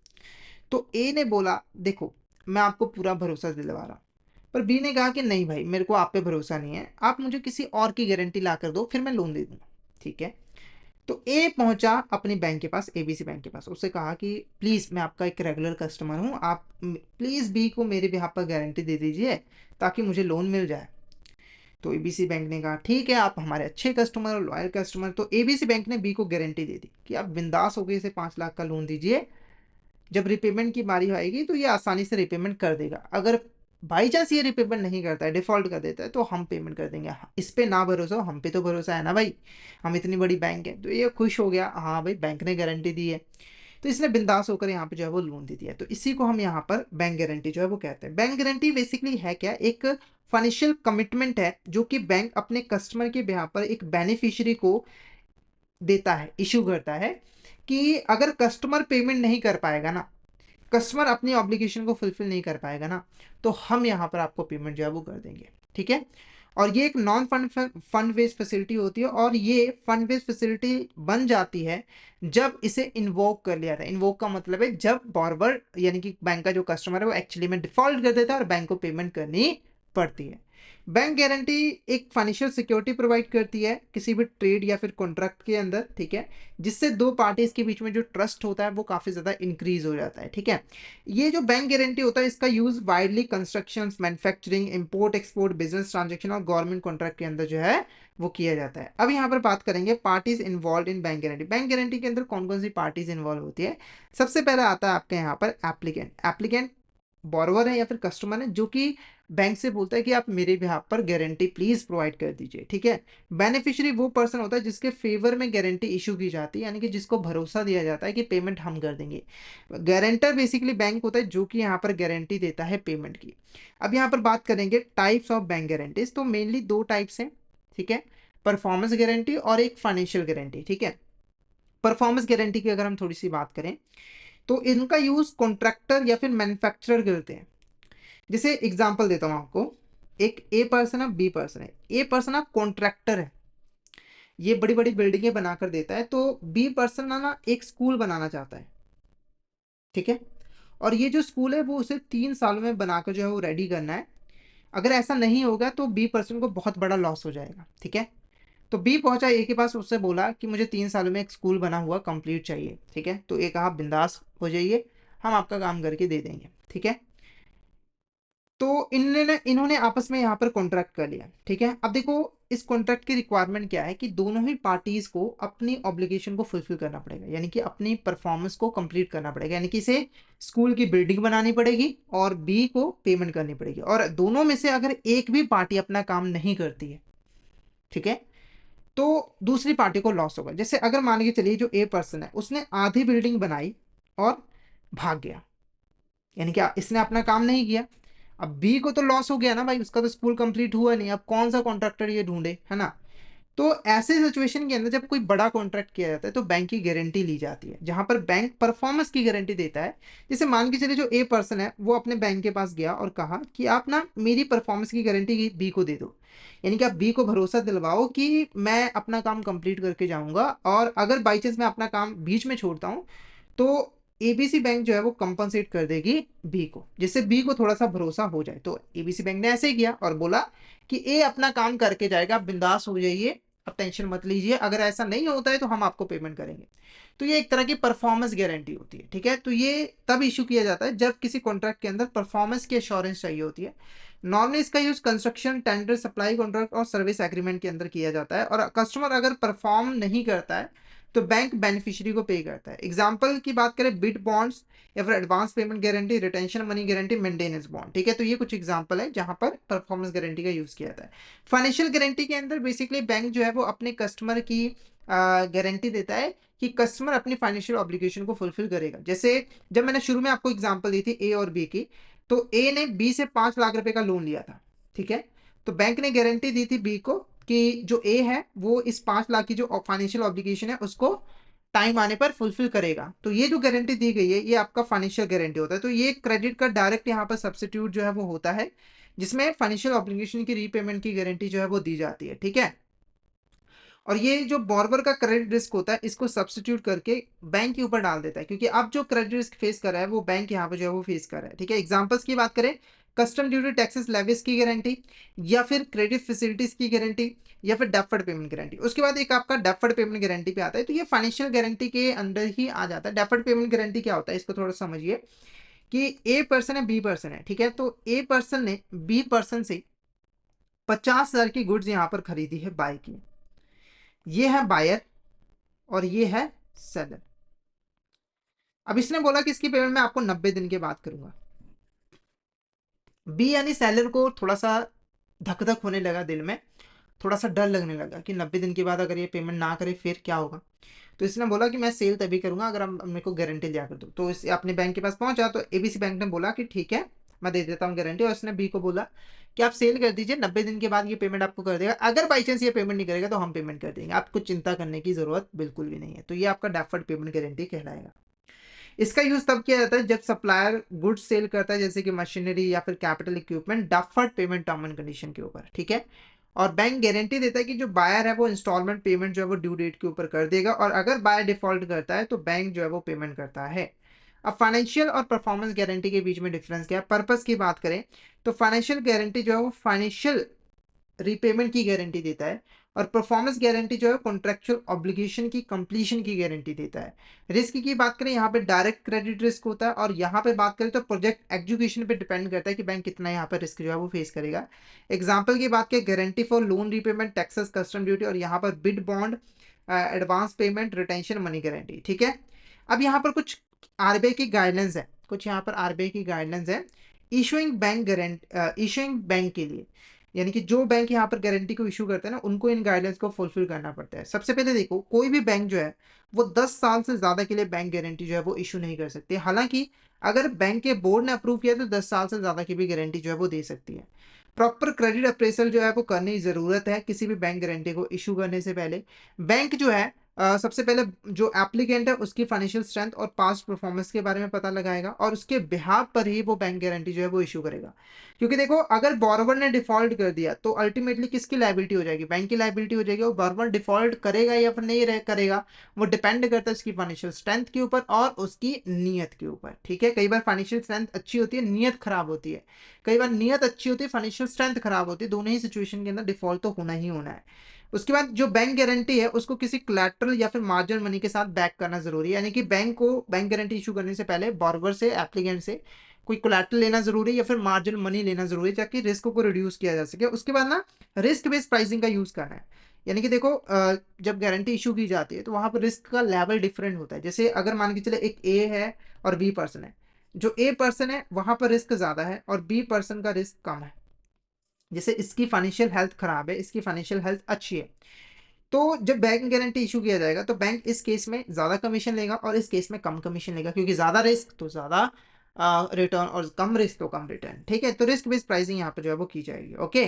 तो ए ने बोला देखो मैं आपको पूरा भरोसा दिलवा रहा हूं, पर बी ने कहा कि नहीं भाई, मेरे को आप पे भरोसा नहीं है, आप मुझे किसी और की गारंटी ला कर दो, फिर मैं लोन दे दूंगा। ठीक है, तो ए पहुंचा अपनी बैंक के पास, एबीसी बैंक के पास, उससे कहा कि प्लीज़ मैं आपका एक रेगुलर कस्टमर हूं, आप प्लीज़ बी को मेरे बिहाफ पर गारंटी दे दीजिए ताकि मुझे लोन मिल जाए। तो एबीसी बैंक ने कहा ठीक है, आप हमारे अच्छे कस्टमर और लॉयल कस्टमर। तो एबीसी बैंक ने बी को गारंटी दे दी कि आप बिंदास होकर इसे 5 लाख का लोन दीजिए, जब रिपेमेंट की बारी आएगी तो ये आसानी से रिपेमेंट कर देगा। अगर बाई चांस ये रिपेमेंट नहीं करता है, डिफॉल्ट कर देता है, तो हम पेमेंट कर देंगे। इस पे ना भरोसा हो, हम पे तो भरोसा है ना भाई, हम इतनी बड़ी बैंक है। तो ये खुश हो गया, हाँ भाई बैंक ने गारंटी दी है, तो इसने बिंदास होकर यहाँ पे जो है वो लोन दे दिया। तो इसी को हम यहाँ पर बैंक गारंटी जो है वो कहते हैं। बैंक गारंटी बेसिकली है क्या, एक फाइनेंशियल कमिटमेंट है जो कि बैंक अपने कस्टमर के बिहाफ पर एक बेनिफिशियरी को देता है, इशू करता है कि अगर कस्टमर पेमेंट नहीं कर पाएगा ना, कस्टमर अपनी ऑब्लिगेशन को फुलफिल नहीं कर पाएगा ना, तो हम यहाँ पर आपको पेमेंट जो है वो कर देंगे। ठीक है, और ये एक नॉन फंड बेस्ड फैसिलिटी होती है, और ये फंड बेस्ड फैसिलिटी बन जाती है जब इसे इन्वोक कर लिया था। इन्वोक का मतलब है जब बॉर्बर यानी कि बैंक का जो कस्टमर है वो एक्चुअली में डिफॉल्ट कर देता है और बैंक को पेमेंट करनी पड़ती है। बैंक गारंटी एक फाइनेंशियल सिक्योरिटी प्रोवाइड करती है किसी भी ट्रेड या फिर कॉन्ट्रैक्ट के अंदर। ठीक है, जिससे दो पार्टीज के बीच में जो ट्रस्ट होता है वो काफी ज्यादा इंक्रीज हो जाता है। ठीक है, ये जो बैंक गारंटी होता है इसका use widely construction, manufacturing, import export, business transaction और गवर्नमेंट कॉन्ट्रैक्ट के अंदर जो है वो किया जाता है। अब यहाँ पर बात करेंगे parties involve in bank guarantee. Bank guarantee के अंदर कौन कौन सी पार्टीज इन्वॉल्व होती है। सबसे पहले आता है आपके यहाँ पर एप्लीकेंट। एप्लीकेंट बॉरोवर है या फिर कस्टमर है जो कि बैंक से बोलता है कि आप मेरे बिहाफ पर गारंटी प्लीज प्रोवाइड कर दीजिए। ठीक है, बेनिफिशियरी वो पर्सन होता है जिसके फेवर में गारंटी इशू की जाती है, यानी कि जिसको भरोसा दिया जाता है कि पेमेंट हम कर देंगे। गारंटर बेसिकली बैंक होता है जो कि यहाँ पर गारंटी देता है पेमेंट की। अब यहाँ पर बात करेंगे टाइप्स ऑफ बैंक गारंटीज, तो मेनली दो टाइप्स हैं। ठीक है, परफॉर्मेंस गारंटी और एक फाइनेंशियल गारंटी। ठीक है, परफॉर्मेंस गारंटी की अगर हम थोड़ी सी बात करें तो इनका यूज कॉन्ट्रैक्टर या फिर मैन्युफैक्चरर करते हैं। जैसे एग्जांपल देता हूं आपको, एक ए पर्सन है, बी पर्सन है। ए पर्सन आप कॉन्ट्रैक्टर है, ये बड़ी बड़ी बिल्डिंगें बनाकर देता है, तो बी पर्सन ना एक स्कूल बनाना चाहता है। ठीक है, और ये जो स्कूल है वो उसे 3 सालों में बनाकर जो है वो रेडी करना है। अगर ऐसा नहीं होगा तो बी पर्सन को बहुत बड़ा लॉस हो जाएगा। ठीक है, तो बी पहुंचा ए के पास, उससे बोला कि मुझे 3 सालों में एक स्कूल बना हुआ कंप्लीट चाहिए। ठीक है, तो ए कहा बिंदास हो जाइए, हम आपका काम करके दे देंगे। ठीक है, तो इन्होंने आपस में यहाँ पर कॉन्ट्रैक्ट कर लिया। ठीक है, अब देखो इस कॉन्ट्रैक्ट की रिक्वायरमेंट क्या है कि दोनों ही पार्टीज को अपनी ऑब्लिगेशन को फुलफिल करना पड़ेगा, यानी कि अपनी परफॉर्मेंस को कंप्लीट करना पड़ेगा, यानी कि इसे स्कूल की बिल्डिंग बनानी पड़ेगी और बी को पेमेंट करनी पड़ेगी, और दोनों में से अगर एक भी पार्टी अपना काम नहीं करती है, ठीक है, तो दूसरी पार्टी को लॉस होगा। जैसे अगर मान के चलिए जो ए पर्सन है उसने आधी बिल्डिंग बनाई और भाग गया, यानी कि इसने अपना काम नहीं किया, अब बी को तो लॉस हो गया ना भाई, उसका तो स्कूल कंप्लीट हुआ नहीं, अब कौन सा कॉन्ट्रैक्टर ये ढूंढे, है ना। तो ऐसे सिचुएशन के अंदर जब कोई बड़ा कॉन्ट्रैक्ट किया जाता है तो बैंक की गारंटी ली जाती है, जहां पर बैंक परफॉर्मेंस की गारंटी देता है। जैसे मान के चलिए जो ए पर्सन है वो अपने बैंक के पास गया और कहा कि आप ना मेरी परफॉर्मेंस की गारंटी बी को दे दो, यानी कि आप बी को भरोसा दिलवाओ कि मैं अपना काम कंप्लीट करके जाऊंगा, और अगर बाई चांस मैं अपना काम बीच में छोड़ता हूँ तो एबीसी बैंक जो है वो कंपनसेट कर देगी बी को, जिससे बी को थोड़ा सा भरोसा हो जाए। तो एबीसी बैंक ने ऐसे ही किया और बोला कि ए अपना काम करके जाएगा, आप बिंदास हो जाइए, आप टेंशन मत लीजिए, अगर ऐसा नहीं होता है तो हम आपको पेमेंट करेंगे। तो ये एक तरह की परफॉर्मेंस गारंटी होती है। ठीक है, तो ये तब इशू किया जाता है जब किसी कॉन्ट्रैक्ट के अंदर परफॉर्मेंस की एश्योरेंस चाहिए होती है। नॉर्मली इसका use construction, tender, supply contract और सर्विस एग्रीमेंट के अंदर किया जाता है, और कस्टमर अगर परफॉर्म नहीं करता है तो बैंक बेनिफिशियरी को पे करता है। एग्जाम्पल की बात करें, बिड बॉन्ड्स या फिर advance payment guarantee, retention money guarantee, maintenance bond. ठीक है, तो ये कुछ एग्जांपल है जहां पर परफॉर्मेंस गारंटी का यूज किया जाता है। फाइनेंशियल गारंटी के अंदर बेसिकली बैंक जो है वो अपने कस्टमर की गारंटी देता है कि कस्टमर अपनी फाइनेंशियल ऑब्लिगेशन को फुलफिल करेगा। जैसे जब मैंने शुरू में आपको एग्जांपल दी थी ए और बी की, तो ए ने बी से 5 लाख रुपए का लोन लिया था। ठीक है, तो बैंक ने गारंटी दी थी बी को कि जो ए है वो इस 5 लाख की जो फाइनेंशियल ऑब्लिगेशन है उसको टाइम आने पर फुलफिल करेगा। तो ये जो गारंटी दी गई है ये आपका फाइनेंशियल गारंटी होता है। तो ये क्रेडिट का डायरेक्ट यहाँ पर सब्स्टिट्यूट जो है वो होता है, जिसमें फाइनेंशियल ऑब्लिगेशन की रीपेमेंट की गारंटी जो है वो दी जाती है। ठीक है, और ये जो बॉर्बर का क्रेडिट रिस्क होता है इसको सब्स्टिट्यूट करके बैंक के ऊपर डाल देता है, क्योंकि अब जो क्रेडिट रिस्क फेस कर रहा है वो बैंक यहाँ पे जो है वो फेस कर रहा है। ठीक है, एग्जांपल्स की बात करें, कस्टम ड्यूटी टैक्सेस लेवीज की गारंटी, या फिर क्रेडिट फैसिलिटीज की गारंटी, या फिर डेफर्ड पेमेंट गारंटी। उसके बाद एक आपका डेफर्ड पेमेंट गारंटी पे आता है, तो ये फाइनेंशियल गारंटी के अंदर ही आ जाता है। डेफर्ड पेमेंट गारंटी क्या होता है, इसको थोड़ा समझिए कि ए पर्सन है, बी पर्सन है, ठीक है। तो ए पर्सन ने बी पर्सन से 50,000 की गुड्स यहाँ पर खरीदी है, बाय की। ये है बायर और ये है सेलर। अब इसने बोला कि इसकी पेमेंट मैं आपको 90 दिन के बाद करूंगा। बी यानी सेलर को थोड़ा सा धक धक होने लगा दिल में, थोड़ा सा डर लगने लगा कि 90 दिन के बाद अगर ये पेमेंट ना करे फिर क्या होगा। तो इसने बोला कि मैं सेल तभी करूंगा अगर आप मेरे को गारंटी लिया कर दो। तो इस अपने बैंक के पास पहुंचा, तो एबीसी बैंक ने बोला कि ठीक है मैं दे देता हूँ गारंटी, और उसने बी को बोला कि आप सेल कर दीजिए, 90 दिन के बाद ये पेमेंट आपको कर देगा, अगर बाई चांस ये पेमेंट नहीं करेगा तो हम पेमेंट कर देंगे, आपको चिंता करने की जरूरत बिल्कुल भी नहीं है। तो ये आपका डेफर्ड पेमेंट गारंटी कहलाएगा। इसका यूज तब किया जाता है जब सप्लायर गुड्स सेल करता है, जैसे कि मशीनरी या फिर capital equipment, deferred payment term and condition के ऊपर, ठीक है। और बैंक गारंटी देता है कि जो बायर है वो इंस्टॉलमेंट पेमेंट जो है वो ड्यू डेट के ऊपर कर देगा, और अगर बायर डिफॉल्ट करता है तो बैंक जो है वो पेमेंट करता है। अब फाइनेंशियल और परफॉर्मेंस गारंटी के बीच में डिफरेंस क्या है, पर्पस की बात करें तो फाइनेंशियल गारंटी जो है वो फाइनेंशियल रीपेमेंट की गारंटी देता है, और परफॉर्मेंस गारंटी जो है कॉन्ट्रेक्चुअल ऑब्लिगेशन की कंप्लीशन की गारंटी देता है। रिस्क की बात करें, यहाँ पे डायरेक्ट क्रेडिट रिस्क होता है, और यहाँ पे बात करें तो प्रोजेक्ट एग्जीक्यूशन पे डिपेंड करता है कि बैंक कितना यहाँ पर रिस्क जो है वो फेस करेगा। एग्जाम्पल की बात करें, guarantee for loan repayment, taxes, custom duty, और यहाँ पर bid bond, advance payment, retention money guarantee, ठीक है। अब यहाँ पर कुछ आरबीआई की गाइडलाइंस है, कुछ यहाँ पर आरबीआई की गाइडलाइंस है इशूइंग बैंक के लिए, यानी कि जो बैंक यहाँ पर गारंटी को इशू करते हैं ना, उनको इन गाइडलाइंस को फुलफिल करना पड़ता है। सबसे पहले देखो, कोई भी बैंक जो है वो 10 साल से ज्यादा के लिए बैंक गारंटी जो है वो इशू नहीं कर सकती। हालांकि अगर बैंक के बोर्ड ने अप्रूव किया तो 10 साल से ज्यादा की भी गारंटी जो है वो दे सकती है। प्रॉपर क्रेडिट अप्रेजल जो है वो करने की जरूरत है किसी भी बैंक गारंटी को इशू करने से पहले। बैंक जो है सबसे पहले जो एप्लीकेंट है उसकी फाइनेंशियल स्ट्रेंथ और पास्ट परफॉर्मेंस के बारे में पता लगाएगा, और उसके बिहाफ पर ही वो बैंक गारंटी जो है वो इशू करेगा। क्योंकि देखो, अगर बोरोवर ने डिफॉल्ट कर दिया तो अल्टीमेटली किसकी लायबिलिटी हो जाएगी, बैंक की लायबिलिटी हो जाएगी। और बोरोवर डिफॉल्ट करेगा या फिर नहीं करेगा, वो डिपेंड करता है उसकी फाइनेंशियल स्ट्रेंथ के ऊपर और उसकी नीयत के ऊपर, ठीक है। कई बार फाइनेंशियल स्ट्रेंथ अच्छी होती है, नीयत खराब होती है, कई बार नीयत अच्छी होती है, फाइनेंशियल स्ट्रेंथ खराब होती है, दोनों ही सिचुएशन के अंदर डिफॉल्ट तो होना ही होना है। उसके बाद जो बैंक गारंटी है उसको किसी कोलैटरल या फिर मार्जिन मनी के साथ बैक करना जरूरी है, यानी कि बैंक को बैंक गारंटी इशू करने से पहले बोरोवर से, एप्लीकेंट से कोई कोलैटरल लेना जरूरी है या फिर मार्जिन मनी लेना जरूरी है, ताकि रिस्क को रिड्यूस किया जा सके। उसके बाद ना रिस्क बेस्ड प्राइसिंग का यूज करना है, यानी कि देखो जब गारंटी इशू की जाती है तो वहां पर रिस्क का लेवल डिफरेंट होता है। जैसे अगर मान के चले एक ए है और बी पर्सन है, जो ए पर्सन है वहां पर रिस्क ज्यादा है और बी पर्सन का रिस्क कम है। जैसे इसकी फाइनेंशियल हेल्थ खराब है, इसकी फाइनेंशियल हेल्थ अच्छी है, तो जब बैंक गारंटी इशू किया जाएगा तो बैंक इस केस में ज्यादा कमीशन लेगा और इस केस में कम कमीशन लेगा, क्योंकि ज्यादा रिस्क तो ज्यादा रिटर्न और कम रिस्क तो कम रिटर्न, ठीक है। तो रिस्क बेस्ड प्राइसिंग यहाँ पे जो है वो की जाएगी, ओके।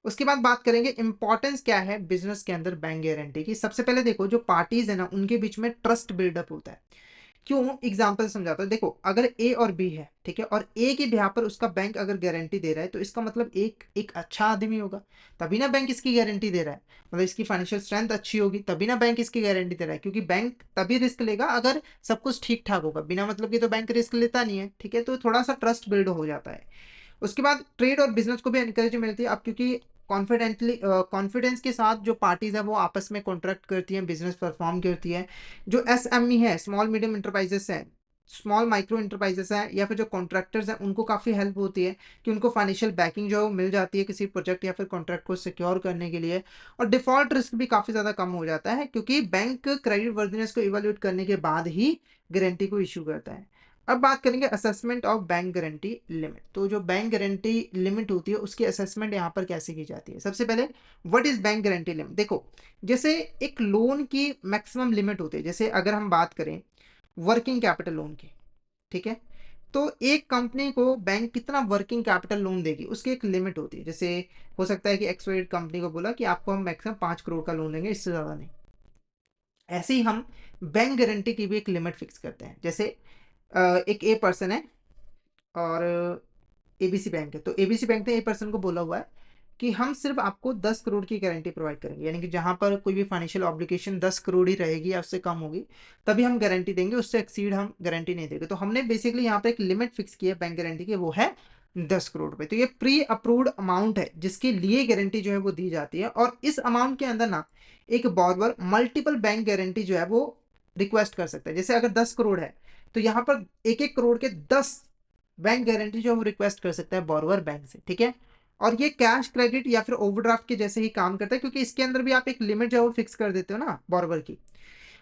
उसके बाद बात करेंगे इंपॉर्टेंस क्या है बिजनेस के अंदर बैंक गारंटी की। सबसे पहले देखो, जो पार्टीज है ना उनके बीच में ट्रस्ट बिल्डअप होता है। क्यों, एग्जाम्पल समझाता हूँ। देखो, अगर ए और बी है, ठीक है, और ए के बिहाफ पर उसका बैंक अगर गारंटी दे रहा है तो इसका मतलब एक एक अच्छा आदमी होगा, तभी ना बैंक इसकी गारंटी दे रहा है। मतलब इसकी फाइनेंशियल स्ट्रेंथ अच्छी होगी तभी ना बैंक इसकी गारंटी दे रहा है, क्योंकि बैंक तभी रिस्क लेगा अगर सब कुछ ठीक ठाक होगा, बिना मतलब कि तो बैंक रिस्क लेता नहीं है, ठीक है। तो थोड़ा सा ट्रस्ट बिल्ड हो जाता है। उसके बाद ट्रेड और बिजनेस को भी एनकरेज मिलती है अब, क्योंकि कॉन्फिडेंस के साथ जो पार्टीज है वो आपस में कॉन्ट्रैक्ट करती हैं, बिजनेस परफॉर्म करती है। जो एसएमई है, स्मॉल मीडियम इंटरप्राइजेस है, स्मॉल माइक्रो इंटरप्राइजेस हैं, या फिर जो कॉन्ट्रैक्टर्स हैं, उनको काफ़ी हेल्प होती है कि उनको फाइनेंशियल बैकिंग जो है वो मिल जाती है किसी प्रोजेक्ट या फिर कॉन्ट्रैक्ट को सिक्योर करने के लिए। और डिफॉल्ट रिस्क भी काफ़ी ज़्यादा कम हो जाता है, क्योंकि बैंक क्रेडिट वर्दिनेस को इवेल्युएट करने के बाद ही गारंटी को इशू करता है। अब बात करेंगे assessment of bank guarantee limit. तो जो बैंक गारंटी लिमिट होती है उसकी असेसमेंट यहाँ पर कैसे की जाती है। सबसे पहले, what is bank guarantee limit. देखो, जैसे एक लोन की मैक्सिमम लिमिट होती है, जैसे अगर हम बात करें वर्किंग कैपिटल लोन की, ठीक है, तो एक कंपनी को बैंक कितना वर्किंग कैपिटल लोन देगी उसकी एक लिमिट होती है। जैसे हो सकता है कि एक्सवाइजेड कंपनी को बोला कि आपको हम मैक्सिमम 5 करोड़ का लोन देंगे, इससे ज़्यादा नहीं। ऐसे ही हम बैंक गारंटी की भी एक लिमिट फिक्स करते हैं। जैसे एक ए पर्सन है और एबीसी बैंक है, तो एबीसी बैंक ने ए पर्सन को बोला हुआ है कि हम सिर्फ आपको 10 करोड़ की गारंटी प्रोवाइड करेंगे, यानी कि जहां पर कोई भी फाइनेंशियल ऑब्लिगेशन 10 करोड़ ही रहेगी या उससे कम होगी तभी हम गारंटी देंगे, उससे एक्सीड हम गारंटी नहीं देंगे। तो हमने बेसिकली यहाँ पे एक लिमिट फिक्स की है बैंक गारंटी की, वो है 10 करोड़ रुपए। तो ये प्री अप्रूव्ड अमाउंट है जिसके लिए गारंटी जो है वो दी जाती है, और इस अमाउंट के अंदर ना एक बॉर्रोवर मल्टीपल बैंक गारंटी जो है वो रिक्वेस्ट कर सकता है। जैसे अगर 10 करोड़ है तो यहाँ पर 1-1 करोड़ के 10 बैंक गारंटी जो है वो रिक्वेस्ट कर सकता है बॉर्रोवर बैंक से, ठीक है। और ये कैश क्रेडिट या फिर ओवरड्राफ्ट के जैसे ही काम करता है, क्योंकि इसके अंदर भी आप एक लिमिट जो है वो फिक्स कर देते हो ना बॉर्रोवर की।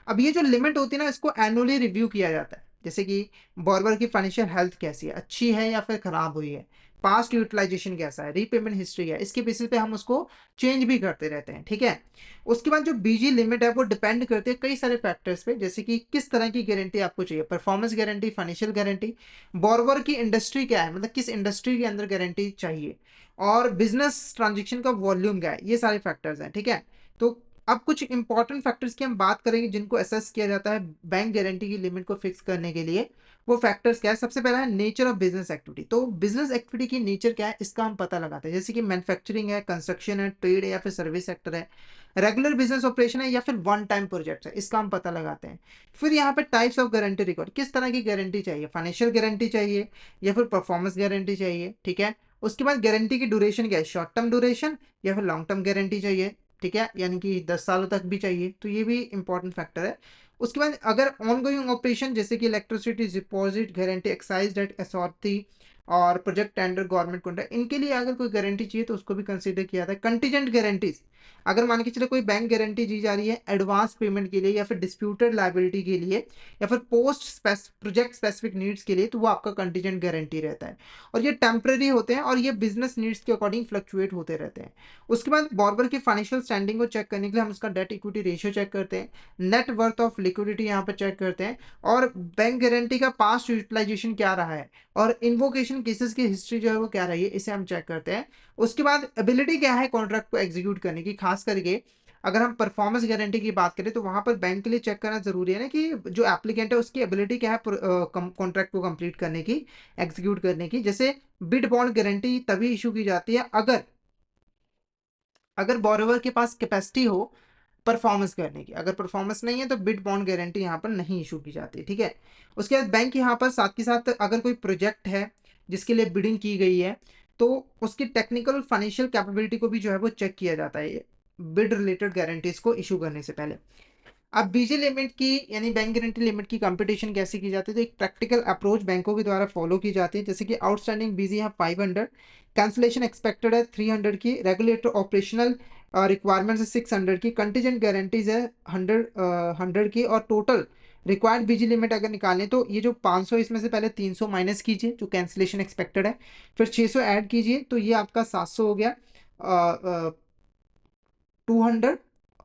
अब ये जो लिमिट होती है ना, इसको एनुअली रिव्यू किया जाता है, जैसे कि बोरोवर की फाइनेंशियल हेल्थ कैसी है, अच्छी है या फिर खराब हुई है, पास्ट यूटिलाइजेशन कैसा है, रीपेमेंट हिस्ट्री है, इसके बेसिस पे हम उसको चेंज भी करते रहते हैं, ठीक है। उसके बाद जो बीजी लिमिट है वो डिपेंड करती है कई सारे फैक्टर्स पे, जैसे कि किस तरह की गारंटी आपको चाहिए, performance guarantee, financial guarantee, borrower की इंडस्ट्री क्या है, मतलब किस इंडस्ट्री के अंदर गारंटी चाहिए, और बिजनेस ट्रांजेक्शन का वॉल्यूम क्या है, ये सारे फैक्टर्स हैं, ठीक है। तो अब कुछ इंपॉर्टेंट फैक्टर्स की हम बात करेंगे जिनको असेस किया जाता है बैंक गारंटी की लिमिट को फिक्स करने के लिए। वो फैक्टर्स क्या है? सबसे पहला है नेचर ऑफ बिजनेस एक्टिविटी। तो बिजनेस एक्टिविटी की नेचर क्या है इसका हम पता लगाते हैं, जैसे कि मैन्युफैक्चरिंग है, कंस्ट्रक्शन है, ट्रेड है या फिर सर्विस सेक्टर है, रेगुलर बिजनेस ऑपरेशन है या फिर वन टाइम प्रोजेक्ट है, इसका हम पता लगाते हैं। फिर यहाँ पे टाइप्स ऑफ गारंटी रिकॉर्ड, किस तरह की गारंटी चाहिए, फाइनेंशियल गारंटी चाहिए या फिर परफॉर्मेंस गारंटी चाहिए, ठीक है। उसके बाद गारंटी की ड्यूरेशन क्या है, शॉर्ट टर्म ड्यूरेशन या फिर लॉन्ग टर्म गारंटी चाहिए, ठीक है, यानी कि 10 सालों तक भी चाहिए, तो ये भी इंपॉर्टेंट फैक्टर है। उसके बाद अगर ऑनगोइंग ऑपरेशन जैसे कि electricity deposit guarantee, excise debt authority और प्रोजेक्ट टेंडर, गवर्नमेंट कॉन्ट्रैक्ट, इनके लिए अगर कोई गारंटी चाहिए तो उसको भी कंसीडर किया जाता है। कंटीजेंट गारंटीज, अगर मान के चले कोई बैंक गारंटी दी जा रही है एडवांस पेमेंट के लिए या फिर डिस्प्यूटेड लायबिलिटी के लिए या फिर पोस्ट प्रोजेक्ट स्पेसिफिक नीड्स के लिए, तो वो आपका कंटीजेंट गारंटी रहता है। और ये टेम्पररी होते हैं और ये बिजनेस नीड्स के अकॉर्डिंग फ्लक्चुएट होते रहते हैं। उसके बाद बॉर्बर की फाइनेंशियल स्टैंडिंग को चेक करने के लिए हम उसका डेट इक्विटी रेशियो चेक करते हैं, नेट वर्थ ऑफ लिक्विडिटी यहाँ पर चेक करते हैं, और बैंक गारंटी का पास्ट यूटिलाइजेशन क्या रहा है और इन्वोकेशन केसेस की हिस्ट्री जो है वो क्या रही है, इसे हम चेक करते हैं। उसके बाद एबिलिटी क्या है कॉन्ट्रैक्ट को एग्जीक्यूट करने की, खास करके अगर हम परफॉर्मेंस गारंटी की बात करें तो वहां पर बैंक के लिए चेक करना जरूरी है ना कि जो एप्लीकेंट है उसकी एबिलिटी क्या है कॉन्ट्रैक्ट को कंप्लीट करने की, एग्जीक्यूट करने की। जैसे बिड बॉन्ड गारंटी तभी इशू की जाती है अगर बोरोवर के पास कैपेसिटी हो परफॉर्मेंस करने की, अगर परफॉर्मेंस नहीं है तो बिड बॉन्ड गारंटी यहाँ पर नहीं इशू की जाती, ठीक है। उसके बाद बैंक यहाँ पर साथ के साथ अगर कोई प्रोजेक्ट है जिसके लिए बिडिंग की गई है तो उसकी टेक्निकल फाइनेंशियल कैपेबिलिटी को भी जो है वो चेक किया जाता है बिड रिलेटेड गारंटीज को इशू करने से पहले। अब बीजी लिमिट की यानी बैंक गारंटी लिमिट की कंपटीशन कैसे की जाती है, तो एक प्रैक्टिकल अप्रोच बैंकों के द्वारा फॉलो की जाती है, जैसे कि आउटस्टैंडिंग बीजी है 500, कैंसिलेशन एक्सपेक्टेड है 300 की, रेगुलेटर ऑपरेशनल रिक्वायरमेंट्स है 600 की, कंटीजेंट गारंटीज है 100 की, और टोटल रिक्वायर्ड बीजी लिमिट अगर निकालें तो ये जो 500 इसमें से पहले 300 माइनस कीजिए जो कैंसिलेशन एक्सपेक्टेड है, फिर 600 ऐड कीजिए तो ये आपका 700 हो गया, 200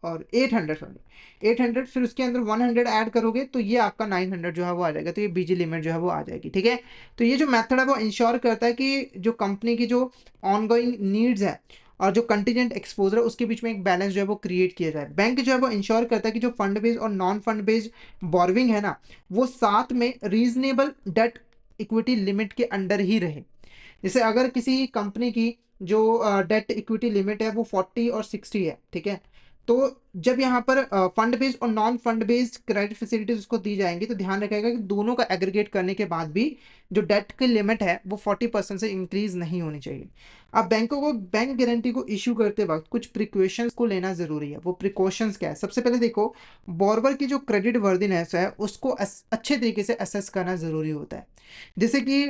और 800, सॉरी 800, फिर उसके अंदर 100 ऐड करोगे तो ये आपका 900 जो है वो आ जाएगा, तो ये बीजी लिमिट जो है वो आ जाएगी, ठीक है। तो ये जो मेथड है वो इंश्योर करता है कि जो कंपनी की जो ऑनगोइंग नीड्स है और जो कंटीजेंट एक्सपोजर है उसके बीच में एक बैलेंस जो है वो क्रिएट किया जाए। बैंक जो है वो इंश्योर करता है कि जो फंड बेस्ड और नॉन फंड बेस्ड बोरविंग है ना वो साथ में रीजनेबल डेट इक्विटी लिमिट के अंडर ही रहे। जैसे अगर किसी कंपनी की जो डेट इक्विटी लिमिट है वो 40 और 60 है, ठीक है, तो जब यहाँ पर फंड बेस्ड और non fund based credit facilities उसको दी जाएंगी तो ध्यान रखेगा कि दोनों का एग्रीगेट करने के बाद भी जो डेट की लिमिट है वो 40% से इंक्रीज नहीं होनी चाहिए। अब बैंकों को बैंक गारंटी को इशू करते वक्त कुछ प्रिकॉशंस को लेना जरूरी है। वो प्रिकॉशंस क्या है? सबसे पहले देखो, बोरवर की जो क्रेडिट वर्दीनेस है उसको अच्छे तरीके से असेस करना जरूरी होता है। जैसे कि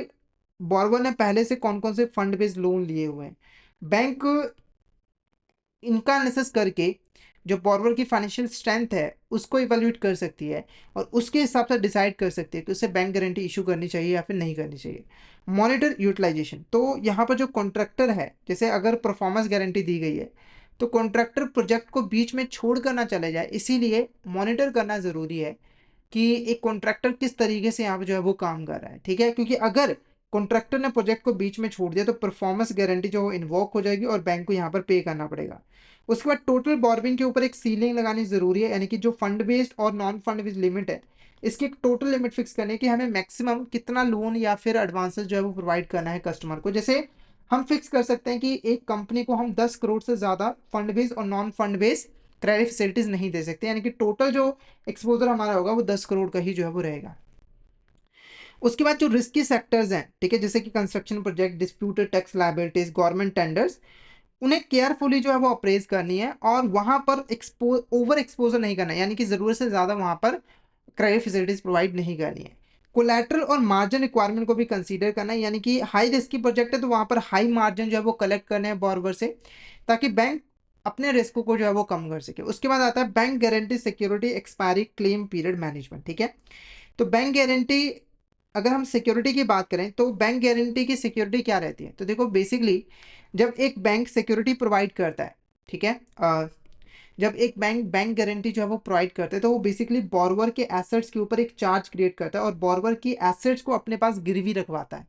बोरवर ने पहले से कौन कौन से फंड बेस्ड लोन लिए हुए हैं, बैंक इनका एनालिसिस करके जो बोरवर की फाइनेंशियल स्ट्रेंथ है उसको इवेल्युएट कर सकती है और उसके हिसाब से डिसाइड कर सकती है कि उसे बैंक गारंटी इशू करनी चाहिए या फिर नहीं करनी चाहिए। मॉनिटर यूटिलाइजेशन, तो यहाँ पर जो कॉन्ट्रैक्टर है, जैसे अगर परफॉर्मेंस गारंटी दी गई है तो कॉन्ट्रैक्टर प्रोजेक्ट को बीच में छोड़ कर ना चले जाए, इसीलिए मॉनिटर करना ज़रूरी है कि एक कॉन्ट्रैक्टर किस तरीके से यहाँ पे जो है वो काम कर रहा है, ठीक है। क्योंकि अगर कॉन्ट्रैक्टर ने प्रोजेक्ट को बीच में छोड़ दिया तो परफॉर्मेंस गारंटी जो इन्वोक हो जाएगी और बैंक को यहाँ पर पे करना पड़ेगा। उसके बाद टोटल बोरविंग के ऊपर एक सीलिंग लगानी जरूरी है, यानी कि जो फंड बेस्ड और नॉन फंड बेस्ड लिमिट है इसकी एक टोटल लिमिट फिक्स करने की हमें मैक्सिमम कितना लोन या फिर एडवांसेस जो है वो प्रोवाइड करना है कस्टमर को। जैसे हम फिक्स कर सकते हैं कि एक कंपनी को हम 10 करोड़ से ज़्यादा फंड बेस्ड और non fund based credit facilities नहीं दे सकते, यानी कि टोटल जो एक्सपोजर हमारा होगा वो 10 करोड़ का ही जो है वो रहेगा। उसके बाद जो रिस्की सेक्टर्स हैं, ठीक है, जैसे कि construction project, disputed tax liabilities, government tenders, उन्हें केयरफुली जो है वो अप्रेज करनी है और वहां पर ओवर एक्सपोजर नहीं करना है, यानी कि जरूरत से ज्यादा वहां पर क्रेडिट फैसिलिटीज प्रोवाइड नहीं करनी है। कोलैटरल और मार्जिन रिक्वायरमेंट को भी कंसीडर करना है, यानी कि हाई रिस्की प्रोजेक्ट है तो वहां पर हाई मार्जिन जो है वो कलेक्ट करने हैं बोरोवर से, ताकि बैंक अपने रिस्क को जो है वो कम कर सके। उसके बाद आता है bank guarantee security expiry claim period management, ठीक है। तो बैंक गारंटी, अगर हम सिक्योरिटी की बात करें तो बैंक गारंटी की सिक्योरिटी क्या रहती है, तो देखो बेसिकली जब एक बैंक सिक्योरिटी प्रोवाइड करता है, ठीक है, जब एक बैंक बैंक गारंटी जो है वो प्रोवाइड करता है तो वो बेसिकली बोरोवर के एसेट्स के ऊपर एक चार्ज क्रिएट करता है और बोरोवर की एसेट्स को अपने पास गिरवी रखवाता है।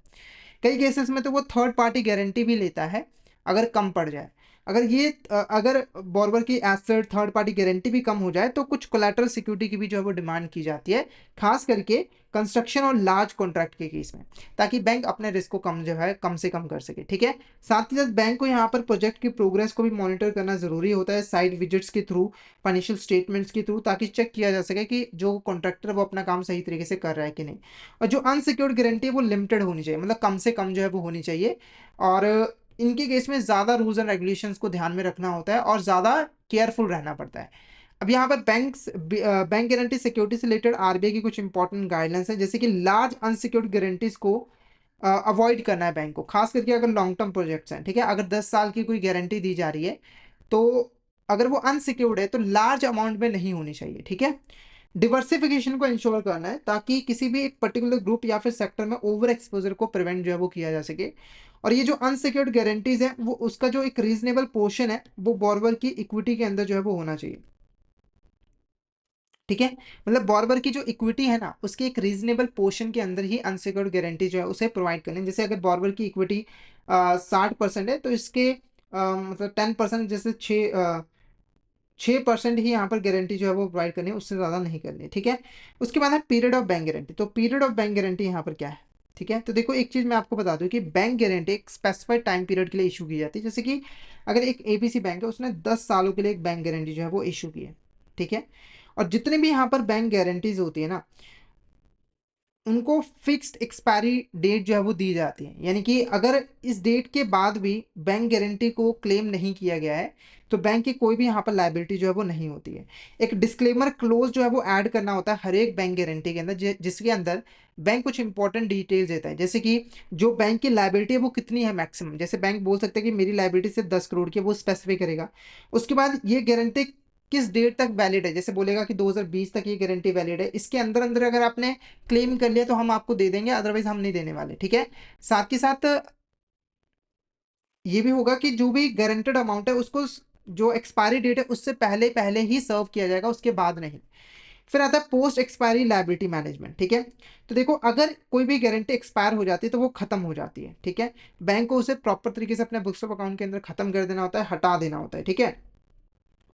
कई केसेस में तो वो थर्ड पार्टी गारंटी भी लेता है अगर कम पड़ जाए। अगर बोरोवर की एसेट थर्ड पार्टी गारंटी भी कम हो जाए तो कुछ कोलैटरल सिक्योरिटी की भी जो है वो डिमांड की जाती है, खास करके कंस्ट्रक्शन और लार्ज कॉन्ट्रैक्ट के केस में, ताकि बैंक अपने रिस्क को कम जो है कम से कम कर सके, ठीक है। साथ ही साथ बैंक को यहाँ पर प्रोजेक्ट की प्रोग्रेस को भी मॉनिटर करना जरूरी होता है, साइड विजिट्स के थ्रू, फाइनेंशियल स्टेटमेंट्स के थ्रू, ताकि चेक किया जा सके कि जो कॉन्ट्रैक्टर वो अपना काम सही तरीके से कर रहा है कि नहीं। और जो अनसिक्योर्ड गारंटी है वो लिमिटेड होनी चाहिए, मतलब कम से कम जो है वो होनी चाहिए। और इनके केस में ज़्यादा रूल्स एंड रेगुलेशंस को ध्यान में रखना होता है और ज़्यादा केयरफुल रहना पड़ता है। अब यहाँ पर बैंक गारंटी सिक्योरिटी से रिलेटेड आरबीआई की कुछ इंपॉर्टेंट गाइडलाइंस है, जैसे कि लार्ज अनसिक्योर्ड गारंटीज को अवॉइड करना है बैंक को, खास करके अगर लॉन्ग टर्म प्रोजेक्ट्स हैं, ठीक है। अगर 10 साल की कोई गारंटी दी जा रही है तो अगर वो अनसिक्योर्ड है तो लार्ज अमाउंट में नहीं होनी चाहिए, ठीक है। डिवर्सिफिकेशन को इंश्योर करना है ताकि किसी भी एक पर्टिकुलर ग्रुप या फिर सेक्टर में ओवर एक्सपोजर को प्रिवेंट जो है वो किया जा सके। और ये जो अनसिक्योर्ड गारंटीज है वो उसका जो एक रीजनेबल पोर्शन है वो बोरोवर की इक्विटी के अंदर जो है वो होना चाहिए, ठीक है। मतलब बोरोवर की जो इक्विटी है ना उसके एक रीजनेबल पोर्शन के अंदर ही अनसिक्योर्ड गारंटी जो है उसे प्रोवाइड करनी है। जैसे अगर बोरोवर की इक्विटी 60% है तो इसके मतलब 10%, जैसे 6% ही यहाँ पर गारंटी जो है वो प्रोवाइड करनी है, उससे ज़्यादा नहीं करनी है, ठीक है। उसके बाद है पीरियड ऑफ बैंक गारंटी। तो पीरियड ऑफ बैंक गारंटी यहाँ पर क्या है, ठीक है। तो देखो एक चीज़ मैं आपको बता दूं कि बैंक गारंटी एक स्पेसिफाइड टाइम पीरियड के लिए इशू की जाती है। जैसे कि अगर एक एबीसी बैंक है उसने 10 सालों के लिए एक बैंक गारंटी जो है वो इशू की है, ठीक है। और जितने भी यहाँ पर बैंक गारंटीज होती है ना उनको फिक्स्ड एक्सपायरी डेट जो है वो दी जाती है, यानी कि अगर इस डेट के बाद भी बैंक गारंटी को क्लेम नहीं किया गया है तो बैंक की कोई भी यहाँ पर लायबिलिटी जो है वो नहीं होती है। एक डिस्क्लेमर क्लोज जो है वो ऐड करना होता है हर एक बैंक गारंटी के अंदर, जिसके अंदर बैंक कुछ इंपॉर्टेंट डिटेल्स देता है, जैसे कि जो बैंक की लायबिलिटी है वो कितनी है मैक्सिमम। जैसे बैंक बोल सकते हैं कि मेरी लायबिलिटी सिर्फ 10 करोड़ की है, वो स्पेसिफाई करेगा। उसके बाद ये गारंटी किस डेट तक वैलिड है, जैसे बोलेगा कि 2020 तक ये गारंटी वैलिड है, इसके अंदर अंदर अगर आपने क्लेम कर लिया तो हम आपको दे देंगे, अदरवाइज हम नहीं देने वाले, ठीक है। साथ के साथ ये भी होगा कि जो भी गारंटेड अमाउंट है उसको जो एक्सपायरी डेट है उससे पहले पहले ही सर्व किया जाएगा, उसके बाद नहीं। फिर आता है पोस्ट एक्सपायरी लायबिलिटी मैनेजमेंट, ठीक है। तो देखो अगर कोई भी गारंटी एक्सपायर हो जाती है तो वो खत्म हो जाती है, ठीक है। बैंक को उसे प्रॉपर तरीके से अपने बुक्स ऑफ अकाउंट के अंदर खत्म कर देना होता है, हटा देना होता है, ठीक है।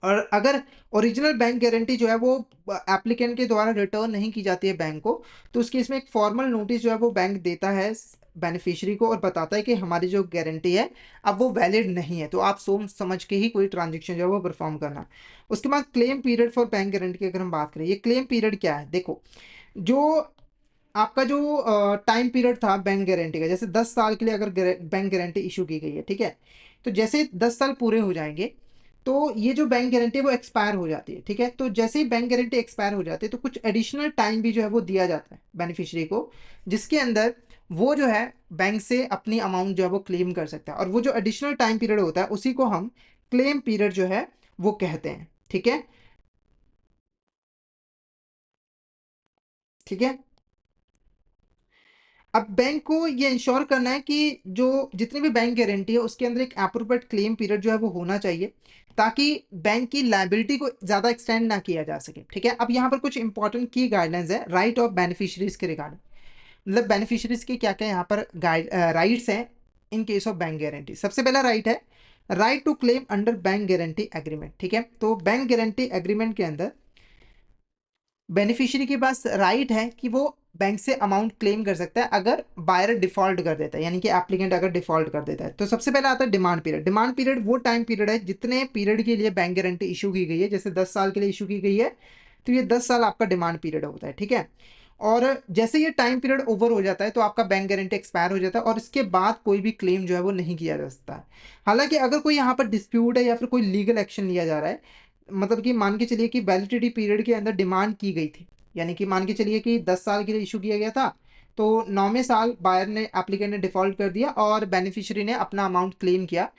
और अगर ओरिजिनल बैंक गारंटी जो है वो एप्लीकेंट के द्वारा रिटर्न नहीं की जाती है बैंक को, तो उस केस में एक फॉर्मल नोटिस जो है वो बैंक देता है बेनिफिशियरी को और बताता है कि हमारी जो गारंटी है अब वो वैलिड नहीं है, तो आप सोच समझ के ही कोई ट्रांजेक्शन जो है वो परफॉर्म करना। उसके बाद claim period for bank guarantee की अगर हम बात करें, ये क्लेम पीरियड क्या है, देखो जो आपका जो टाइम पीरियड था बैंक गारंटी का, जैसे 10 साल के लिए अगर बैंक गारंटी इशू की गई है, ठीक है। तो जैसे 10 साल पूरे हो जाएंगे तो ये जो बैंक गारंटी है वो एक्सपायर हो जाती है, ठीक है। तो जैसे ही बैंक गारंटी एक्सपायर हो जाती है तो कुछ एडिशनल टाइम भी जो है वो दिया जाता है बेनिफिशियरी को, जिसके अंदर वो जो है बैंक से अपनी अमाउंट जो है वो क्लेम कर सकता है। और वो जो एडिशनल टाइम पीरियड होता है उसी को हम क्लेम पीरियड जो है वो कहते हैं, ठीक है, ठीक है। अब बैंक को ये इंश्योर करना है कि जो जितनी भी बैंक गारंटी है उसके अंदर एक अप्रोप्रिएट क्लेम पीरियड जो है वो होना चाहिए, ताकि बैंक की लायबिलिटी को ज़्यादा एक्सटेंड ना किया जा सके, ठीक है। अब यहाँ पर कुछ इंपॉर्टेंट की गाइडलाइंस है राइट ऑफ बेनिफिशरीज के रिगार्ड, मतलब बेनिफिशरीज के क्या क्या यहाँ पर राइट्स हैं in case of bank guarantee. सबसे पहला राइट है right to claim under bank guarantee agreement, ठीक है। तो बैंक गारंटी एग्रीमेंट के अंदर बेनिफिशियरी के पास राइट है कि वो बैंक से अमाउंट क्लेम कर सकता है अगर बायर डिफॉल्ट कर देता है, यानी कि एप्लीकेंट अगर डिफॉल्ट कर देता है। तो सबसे पहले आता है डिमांड पीरियड। डिमांड पीरियड वो टाइम पीरियड है जितने पीरियड के लिए बैंक गारंटी इशू की गई है, जैसे 10 साल के लिए इशू की गई है तो ये 10 साल आपका डिमांड पीरियड होता है, ठीक है। और जैसे ये टाइम पीरियड ओवर हो जाता है तो आपका बैंक गारंटी एक्सपायर हो जाता है और इसके बाद कोई भी क्लेम जो है वो नहीं किया जा सकता है। हालाँकि अगर कोई यहाँ पर डिस्प्यूट है या फिर कोई लीगल एक्शन लिया जा रहा है, मतलब कि मान के चलिए कि वैलिडिटी पीरियड के अंदर डिमांड की गई थी, यानी कि मान के चलिए कि 10 साल के लिए इश्यू किया गया था, तो 9वें साल बायर ने एप्लीकेंट ने डिफ़ॉल्ट कर दिया और बेनिफिशियरी ने अपना अमाउंट क्लेम किया।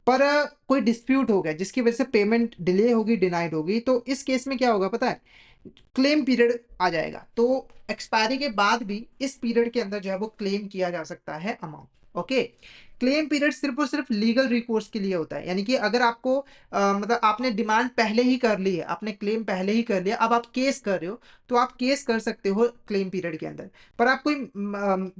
पर कोई डिस्प्यूट हो गया जिसकी वजह से पेमेंट डिले होगी, डिनाइड होगी, तो इस केस में क्या होगा पता है? क्लेम पीरियड आ जाएगा। तो एक्सपायरी के बाद भी इस पीरियड के अंदर जो है वो क्लेम किया जा सकता है अमाउंट। ओके। क्लेम पीरियड सिर्फ और सिर्फ लीगल रिकोर्स के लिए होता है, यानी कि अगर आपको मतलब आपने डिमांड पहले ही कर ली है, आपने क्लेम पहले ही कर लिया, अब आप केस कर रहे हो, तो आप केस कर सकते हो क्लेम पीरियड के अंदर, पर आप कोई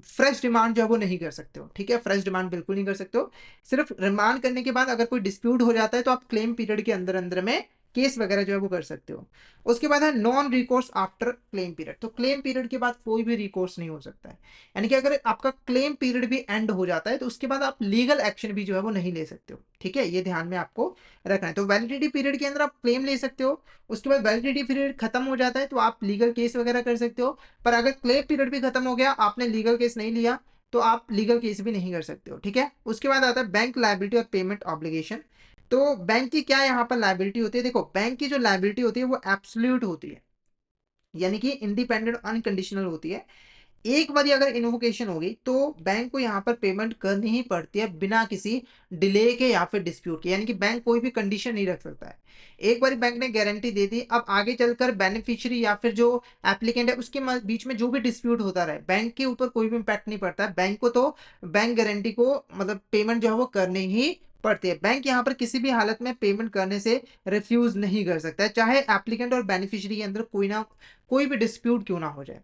फ्रेश डिमांड जो है वो नहीं कर सकते हो। ठीक है, फ्रेश डिमांड बिल्कुल नहीं कर सकते हो। सिर्फ रिमांड करने के बाद अगर कोई डिस्प्यूट हो जाता है तो आप क्लेम पीरियड के अंदर अंदर में केस वगैरह जो है वो कर सकते हो। उसके बाद है non recourse after claim period. तो क्लेम पीरियड के बाद कोई भी रिकोर्स नहीं हो सकता है, यानी कि अगर आपका क्लेम पीरियड भी एंड हो जाता है तो उसके बाद आप लीगल एक्शन भी जो है वो नहीं ले सकते हो। ठीक है, ये ध्यान में आपको रखना है। तो वैलिडिटी पीरियड के अंदर आप क्लेम ले सकते हो, उसके बाद वैलिडिटी पीरियड खत्म हो जाता है तो आप लीगल केस वगैरह कर सकते हो। पर अगर क्लेम पीरियड भी खत्म हो गया, आपने लीगल केस नहीं लिया, तो आप लीगल केस भी नहीं कर सकते हो। ठीक है, उसके बाद आता है बैंक लायबिलिटी और पेमेंट ऑब्लिगेशन। तो बैंक की क्या यहाँ पर लायबिलिटी होती है? देखो, बैंक की जो लायबिलिटी होती है वो एब्सोल्यूट होती है, यानी कि इंडिपेंडेंट अनकंडीशनल होती है। एक बारी अगर इन्वोकेशन हो गई तो बैंक को यहाँ पर पेमेंट करनी ही पड़ती है बिना किसी डिले के या फिर डिस्प्यूट के, यानी कि बैंक कोई भी कंडीशन नहीं रख सकता है। एक बारी बैंक ने गारंटी दे दी, अब आगे चलकर बेनिफिशियरी या फिर जो एप्लीकेंट है उसके बीच में जो भी डिस्प्यूट होता रहे, बैंक के ऊपर कोई भी इम्पैक्ट नहीं पड़ता है। बैंक को तो बैंक गारंटी को मतलब पेमेंट जो है वो करनी ही पड़ती है। बैंक यहाँ पर किसी भी हालत में पेमेंट करने से रिफ्यूज नहीं कर सकता है, चाहे एप्लीकेंट और बेनिफिशियरी के अंदर कोई भी डिस्प्यूट क्यों ना हो जाए।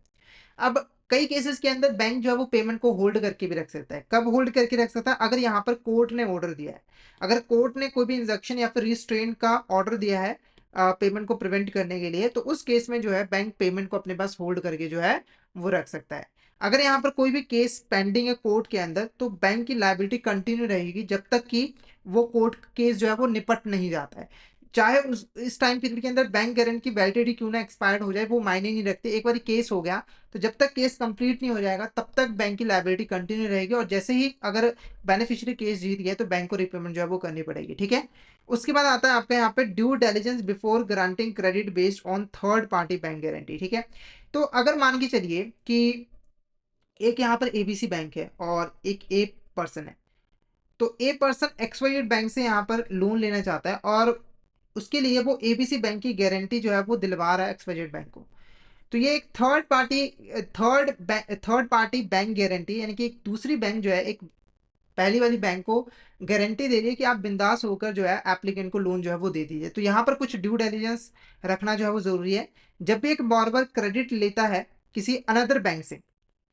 अब कई केसेस के अंदर बैंक जो है वो पेमेंट को होल्ड करके भी रख सकता है। कब होल्ड करके रख सकता है? अगर यहाँ पर कोर्ट ने ऑर्डर दिया है, अगर कोर्ट ने कोई भी इंजक्शन या फिर रिस्ट्रेन का ऑर्डर दिया है पेमेंट को प्रिवेंट करने के लिए, तो उस केस में जो है बैंक पेमेंट को अपने पास होल्ड करके जो है वो रख सकता है। अगर यहाँ पर कोई भी केस पेंडिंग है कोर्ट के अंदर, तो बैंक की लायबिलिटी कंटिन्यू रहेगी जब तक कि वो कोर्ट केस जो है वो निपट नहीं जाता है। चाहे उस इस टाइम पीरियड के अंदर बैंक गारंटी की वैलिडिटी क्यों ना एक्सपायर्ड हो जाए, वो मायने नहीं रखते। एक बार केस हो गया तो जब तक केस कंप्लीट नहीं हो जाएगा तब तक बैंक की लायबिलिटी कंटिन्यू रहेगी, और जैसे ही अगर बेनिफिशियरी केस जीत गया तो बैंक को रिपेमेंट जो है वो करनी पड़ेगी। ठीक है, उसके बाद आता है आपका यहाँ पे due diligence before granting credit based on third party bank guarantee. ठीक है, तो अगर मान के चलिए कि एक यहाँ पर एबीसी बैंक है और एक ए पर्सन है, तो ए पर्सन एक्सवाइजेड बैंक से यहाँ पर लोन लेना चाहता है और उसके लिए वो एबीसी बैंक की गारंटी जो है वो दिलवा रहा है एक्सवाइजेड बैंक को। तो ये एक थर्ड पार्टी बैंक गारंटी, यानी कि एक दूसरी बैंक जो है एक पहली वाली बैंक को गारंटी दे रही है कि आप बिंदास होकर जो है एप्लीकेंट को लोन जो है वो दे दीजिए। तो यहाँ पर कुछ ड्यू डिलिजेंस रखना जो है वो जरूरी है। जब भी एक बॉर्बर क्रेडिट लेता है किसी अनदर बैंक से,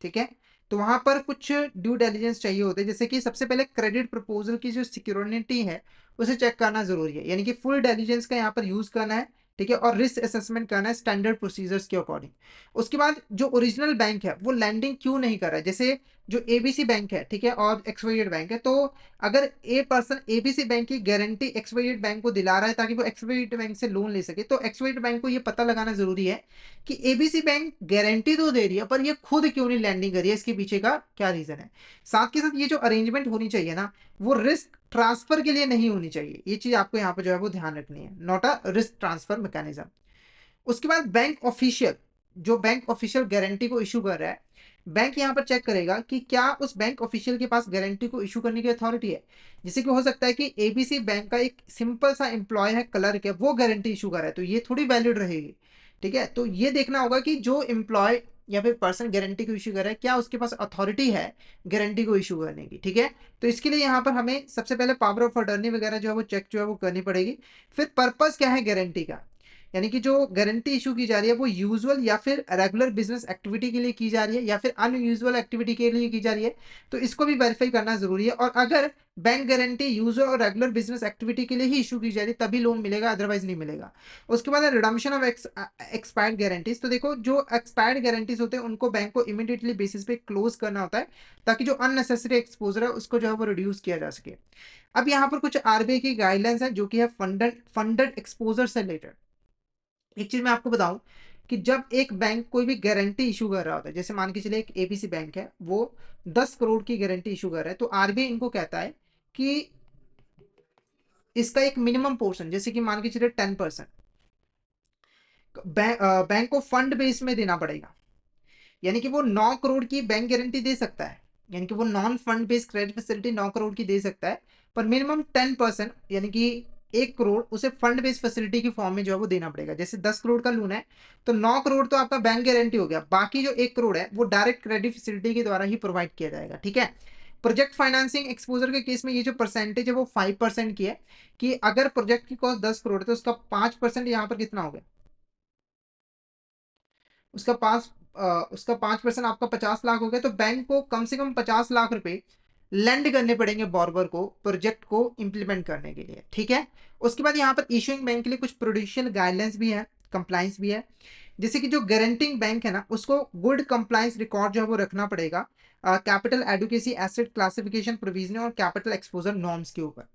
ठीक है, तो वहां पर कुछ ड्यू डिलिजेंस चाहिए होते हैं, जैसे कि सबसे पहले क्रेडिट प्रपोजल की जो सिक्योरिटी है उसे चेक करना जरूरी है, यानी कि फुल डिलिजेंस का यहाँ पर यूज करना है। ठीक है, और रिस्क असेसमेंट करना है स्टैंडर्ड प्रोसीजर्स के अकॉर्डिंग। उसके बाद जो ओरिजिनल बैंक है वो लैंडिंग क्यों नहीं कर रहा है, जैसे जो एबीसी बैंक है, ठीक है, और एक्सवाइजेड बैंक है, तो अगर ए पर्सन एबीसी बैंक की गारंटी एक्सवाइजेड बैंक को दिला रहा है ताकि वो एक्सवाइजेड बैंक से लोन ले सके, तो एक्सवाइजेड बैंक को ये पता लगाना जरूरी है कि एबीसी बैंक गारंटी तो दे रही है पर ये खुद क्यों नहीं लैंडिंग कर रही है, इसके पीछे का क्या रीजन है। साथ के साथ ये जो अरेंजमेंट होनी चाहिए ना, वो रिस्क ट्रांसफर के लिए नहीं होनी चाहिए। ये चीज आपको यहाँ पे जो है वो ध्यान रखनी है, not a risk transfer mechanism. उसके बाद बैंक ऑफिशियल, जो बैंक ऑफिशियल गारंटी को इशू कर रहा है, बैंक यहाँ पर चेक करेगा कि क्या उस बैंक ऑफिशियल के पास गारंटी को इशू करने की अथॉरिटी है। जैसे कि हो सकता है कि एबीसी बैंक का एक सिंपल सा एम्प्लॉय है, क्लर्क है, वो गारंटी इशू कर रहा है, तो ये थोड़ी वैलिड रहेगी। ठीक है, तो ये देखना होगा कि जो एम्प्लॉय या फिर पर्सन गारंटी को इशू कर रहा है, क्या उसके पास अथॉरिटी है गारंटी को इशू करने की। ठीक है, तो इसके लिए यहाँ पर हमें सबसे पहले पावर ऑफ अटर्नी वगैरह जो है वो चेक जो है वो करनी पड़ेगी। फिर पर्पस क्या है गारंटी का, यानी कि जो गारंटी इशू की जा रही है वो यूजुअल या फिर रेगुलर बिजनेस एक्टिविटी के लिए की जा रही है या फिर अनयूजुअल एक्टिविटी के लिए की जा रही है, तो इसको भी वेरीफाई करना जरूरी है। और अगर बैंक गारंटी यूजुअल और रेगुलर बिजनेस एक्टिविटी के लिए ही इशू की जा रही है तभी लोन मिलेगा, अदरवाइज नहीं मिलेगा। उसके बाद रिडम्पशन ऑफ एक्सपायर्ड गारंटीज। तो देखो, जो एक्सपायर्ड गारंटीज होते हैं उनको बैंक को इमीडिएटली बेसिस पे क्लोज करना होता है ताकि जो अननेसेसरी एक्सपोजर है उसको जो है वो रिड्यूस किया जा सके। अब यहाँ पर कुछ आरबीआई की गाइडलाइंस है जो कि है फंडेड एक्सपोजर से रिलेटेड। एक चीज मैं आपको बताऊं कि जब एक बैंक कोई भी गारंटी इशू कर रहा होता है, जैसे मान के चलिए एक एबीसी बैंक है, वो 10 करोड़ की गारंटी इशू कर रहा है, तो आरबीआई इनको कहता है कि इसका एक मिनिमम पोर्शन, जैसे कि मान के चलिए 10% बैंक को फंड बेस में देना पड़ेगा। यानी कि वो 9 करोड़ की बैंक गारंटी दे सकता है, यानी कि वो non fund based credit facility 9 crore की दे सकता है, पर मिनिमम 10% यानी कि 1 करोड़ उसे फंड बेस्ड फैसिलिटी की फॉर्म में जो है वो देना पड़ेगा। जैसे 10 करोड़ का लोन है तो 9 करोड़ तो आपका बैंक गारंटी हो गया, बाकी जो 1 करोड़ है वो डायरेक्ट क्रेडिट फैसिलिटी के द्वारा ही प्रोवाइड किया जाएगा। ठीक है। प्रोजेक्ट फाइनेंसिंग एक्सपोजर के केस में ये जो परसेंटेज है वो 5% की है, कि अगर प्रोजेक्ट की कॉस्ट 10 करोड़ है तो उसका 5% यहाँ पर कितना हो गया, उसका 5% आपका 50 लाख हो गया। तो बैंक को कम से कम 50 लाख रुपए लेंड करने पड़ेंगे बॉर्बर को प्रोजेक्ट को इंप्लीमेंट करने के लिए। ठीक है। उसके बाद यहाँ पर इशूइंग बैंक के लिए कुछ प्रोड्यूशियल गाइडलाइंस भी है, कंप्लाइंस भी है। जैसे कि जो गारंटिंग बैंक है ना, उसको गुड कंप्लाइंस रिकॉर्ड जो है वो रखना पड़ेगा capital adequacy, asset classification, provisioning और कैपिटल एक्सपोजर नॉर्म्स के ऊपर।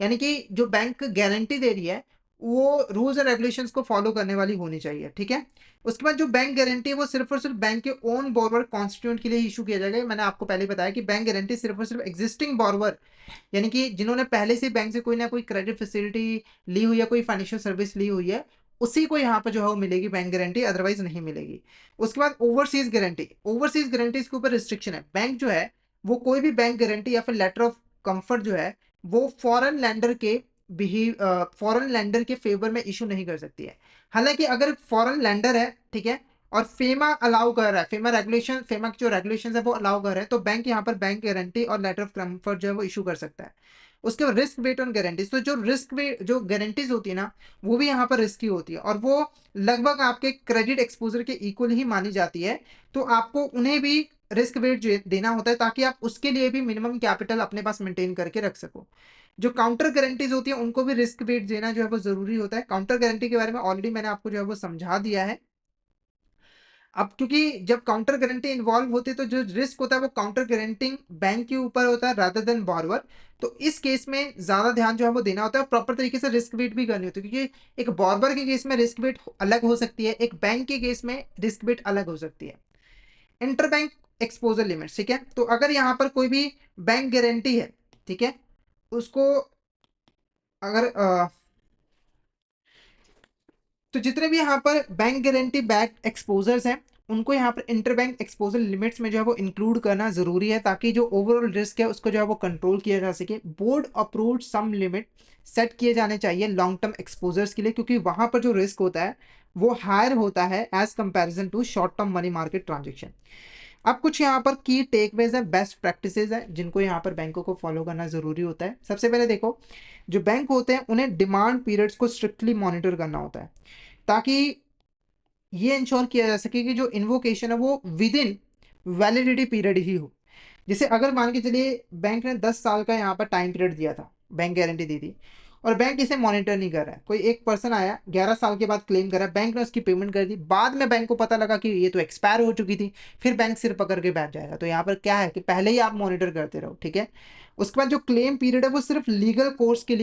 यानी कि जो बैंक गारंटी दे रही है वो रूल्स एंड रेगुलेशंस को फॉलो करने वाली होनी चाहिए। ठीक है। उसके बाद जो बैंक गारंटी है वो सिर्फ और सिर्फ बैंक के ओन बोरवर कॉन्स्टिट्यूएंट के लिए इशू किया जाएगा। मैंने आपको पहले बताया कि बैंक गारंटी सिर्फ और सिर्फ एग्जिस्टिंग बोरवर, यानी कि जिन्होंने पहले से बैंक से कोई ना कोई क्रेडिट फैसिलिटी ली हुई है, कोई फाइनेंशियल सर्विस ली हुई है, उसी को यहाँ पर जो है वो मिलेगी बैंक गारंटी, अदरवाइज नहीं मिलेगी। उसके बाद ओवरसीज गारंटी, ओवरसीज गारंटीज के ऊपर रिस्ट्रिक्शन है। बैंक जो है वो कोई भी बैंक गारंटी या फिर लेटर ऑफ कंफर्ट जो है वो फॉरेन लैंडर के फेवर में इशू नहीं कर सकती है। हालांकि अगर फॉरेन लैंडर है, ठीक है, और फेमा अलाउ कर रहा है, फेमा की जो रेगुलेशन है वो अलाउ कर रहे हैं, तो बैंक यहाँ पर बैंक गारंटी और लेटर ऑफ कंफर्ट जो है वो इशू कर सकता है। उसके बाद रिस्क वेट ऑन गारंटीज, तो जो रिस्क वेट जो गारंटीज होती है ना, वो भी यहाँ पर रिस्की होती है और वो लगभग आपके क्रेडिट एक्सपोजर के इक्वल ही मानी जाती है। तो आपको उन्हें भी रिस्क वेट देना होता है ताकि आप उसके लिए भी मिनिमम कैपिटल अपने पास मेंटेन करके रख सको। जो काउंटर गारंटीज होती है उनको भी रिस्क वेट देना जो है वो जरूरी होता है। काउंटर गारंटी के बारे में ऑलरेडी मैंने आपको जो है वो समझा दिया है। अब क्योंकि जब काउंटर गारंटी इन्वॉल्व होती है तो जो रिस्क होता है वो काउंटर गारंटिंग बैंक के ऊपर होता है रादर देन बॉर्वर। तो इस केस में ज्यादा ध्यान जो है वो देना होता है, प्रॉपर तरीके से रिस्क वेट भी करनी होती है, क्योंकि एक बॉर्बर के केस में रिस्क वेट अलग हो सकती है, एक बैंक के केस में रिस्क वेट अलग हो सकती है। इंटर बैंक एक्सपोजर लिमिट, ठीक है। तो अगर यहाँ पर कोई भी बैंक गारंटी है, ठीक है, उसको अगर तो जितने भी यहाँ पर बैंक गारंटी बैक एक्सपोजर्स हैं उनको यहाँ पर इंटर बैंक एक्सपोजर लिमिट्स में जो है वो इंक्लूड करना जरूरी है, ताकि जो ओवरऑल रिस्क है उसको जो है वो कंट्रोल किया जा सके। बोर्ड अप्रूव्ड सम लिमिट सेट किए जाने चाहिए लॉन्ग टर्म एक्सपोजर्स के लिए, क्योंकि वहां पर जो रिस्क होता है वो हायर होता है as comparison to short term money market transaction. अब कुछ यहाँ पर की टेकअवेज है, बेस्ट प्रैक्टिसेस है जिनको यहाँ पर बैंकों को फॉलो करना जरूरी होता है। सबसे पहले देखो, जो बैंक होते हैं उन्हें डिमांड पीरियड्स को स्ट्रिक्टली मॉनिटर करना होता है, ताकि ये इंश्योर किया जा सके कि जो इन्वोकेशन है वो विद इन वैलिडिटी पीरियड ही हो। जैसे अगर मान के चलिए बैंक ने 10 साल का यहाँ पर टाइम पीरियड दिया था, बैंक गारंटी दी थी, और बैंक इसे मॉनिटर नहीं कर रहा है, कोई एक पर्सन आया 11 साल के बाद क्लेम करा, बैंक ने उसकी पेमेंट कर दी, बाद में बैंक को पता लगा कि ये तो एक्सपायर हो चुकी थी, फिर बैंक सिर पकड़ के बैठ जाएगा। तो यहाँ पर क्या है कि पहले ही आप मॉनिटर करते रहो। ठीक है। उसके बाद जो क्लेम पीरियड है वो सिर्फ लीगल रिकोर्स के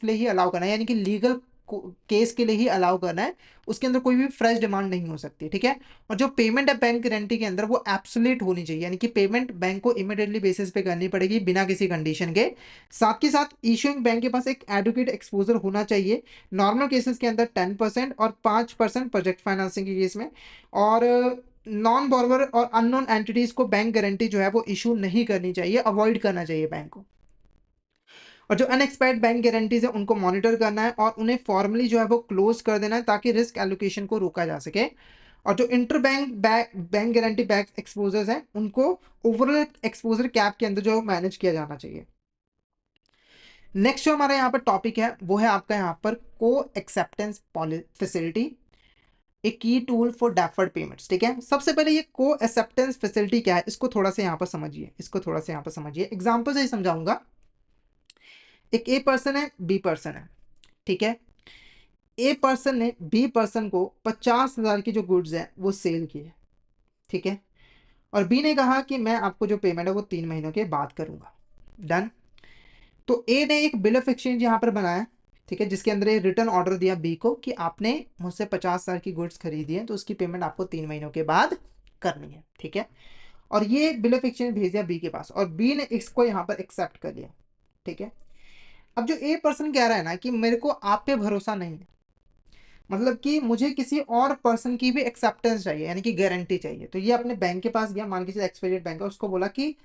लिए ही अलाउ करना है, यानी कि लीगल केस के लिए ही अलाउ करना है, उसके अंदर कोई भी फ्रेश डिमांड नहीं हो सकती। ठीक है। और जो पेमेंट है बैंक गारंटी के अंदर वो एब्सोल्यूट होनी चाहिए, यानी कि पेमेंट बैंक को इमीडिएटली बेसिस पे करनी पड़ेगी बिना किसी कंडीशन के। साथ के साथ इशूइंग बैंक के पास एक एडुकेट एक्सपोजर होना चाहिए नॉर्मल केसेस के अंदर 10% और 5% प्रोजेक्ट फाइनेंसिंग के केस में। और नॉन बॉर्वर और अननोन एंटिटीज को बैंक गारंटी जो है वो इशू नहीं करनी चाहिए, अवॉइड करना चाहिए बैंक को। और जो अनएक्सपायर्ड बैंक गारंटीज है उनको मॉनिटर करना है और उन्हें फॉर्मली जो है वो क्लोज कर देना है, ताकि रिस्क एलोकेशन को रोका जा सके। और जो inter bank guarantee back exposures हैं उनको ओवरऑल एक्सपोजर कैप के अंदर जो मैनेज किया जाना चाहिए। नेक्स्ट जो हमारा यहाँ पर टॉपिक है वो है आपका यहाँ पर को एक्सेप्टेंस फैसिलिटी, ए की टूल फॉर डेफर्ड पेमेंट्स। ठीक है। सबसे पहले ये को एक्सेप्टेंस फैसिलिटी क्या है इसको थोड़ा सा यहाँ पर समझिए, एग्जाम्पल से ही समझाऊंगा। एक ए पर्सन है, बी पर्सन है, ठीक है। ए पर्सन ने बी पर्सन को 50,000 की जो गुड्स है वो सेल किए, ठीक है। और बी ने कहा कि मैं आपको जो पेमेंट है वो 3 महीनों के बाद करूंगा। डन। तो ए ने एक बिल ऑफ एक्सचेंज यहां पर बनाया ठीक है, जिसके अंदर ये रिटर्न ऑर्डर दिया बी को कि आपने मुझसे 50,000 की गुड्स खरीदी है तो उसकी पेमेंट आपको 3 महीनों के बाद करनी है। ठीक है, और ये बिल ऑफ एक्सचेंज भेज दिया बी के पास और बी ने इसको यहाँ पर एक्सेप्ट कर लिया। ठीक है, अब जो ए पर्सन कह रहा है ना कि मेरे को आप पे भरोसा नहीं है, मतलब कि मुझे किसी और पर्सन की भी एक्सेप्टेंस चाहिए, यानी कि गारंटी चाहिए। तो ये अपने बैंक के पास गया, मान के चलिए एक्सपेरियड बैंक है, उसको बोला कि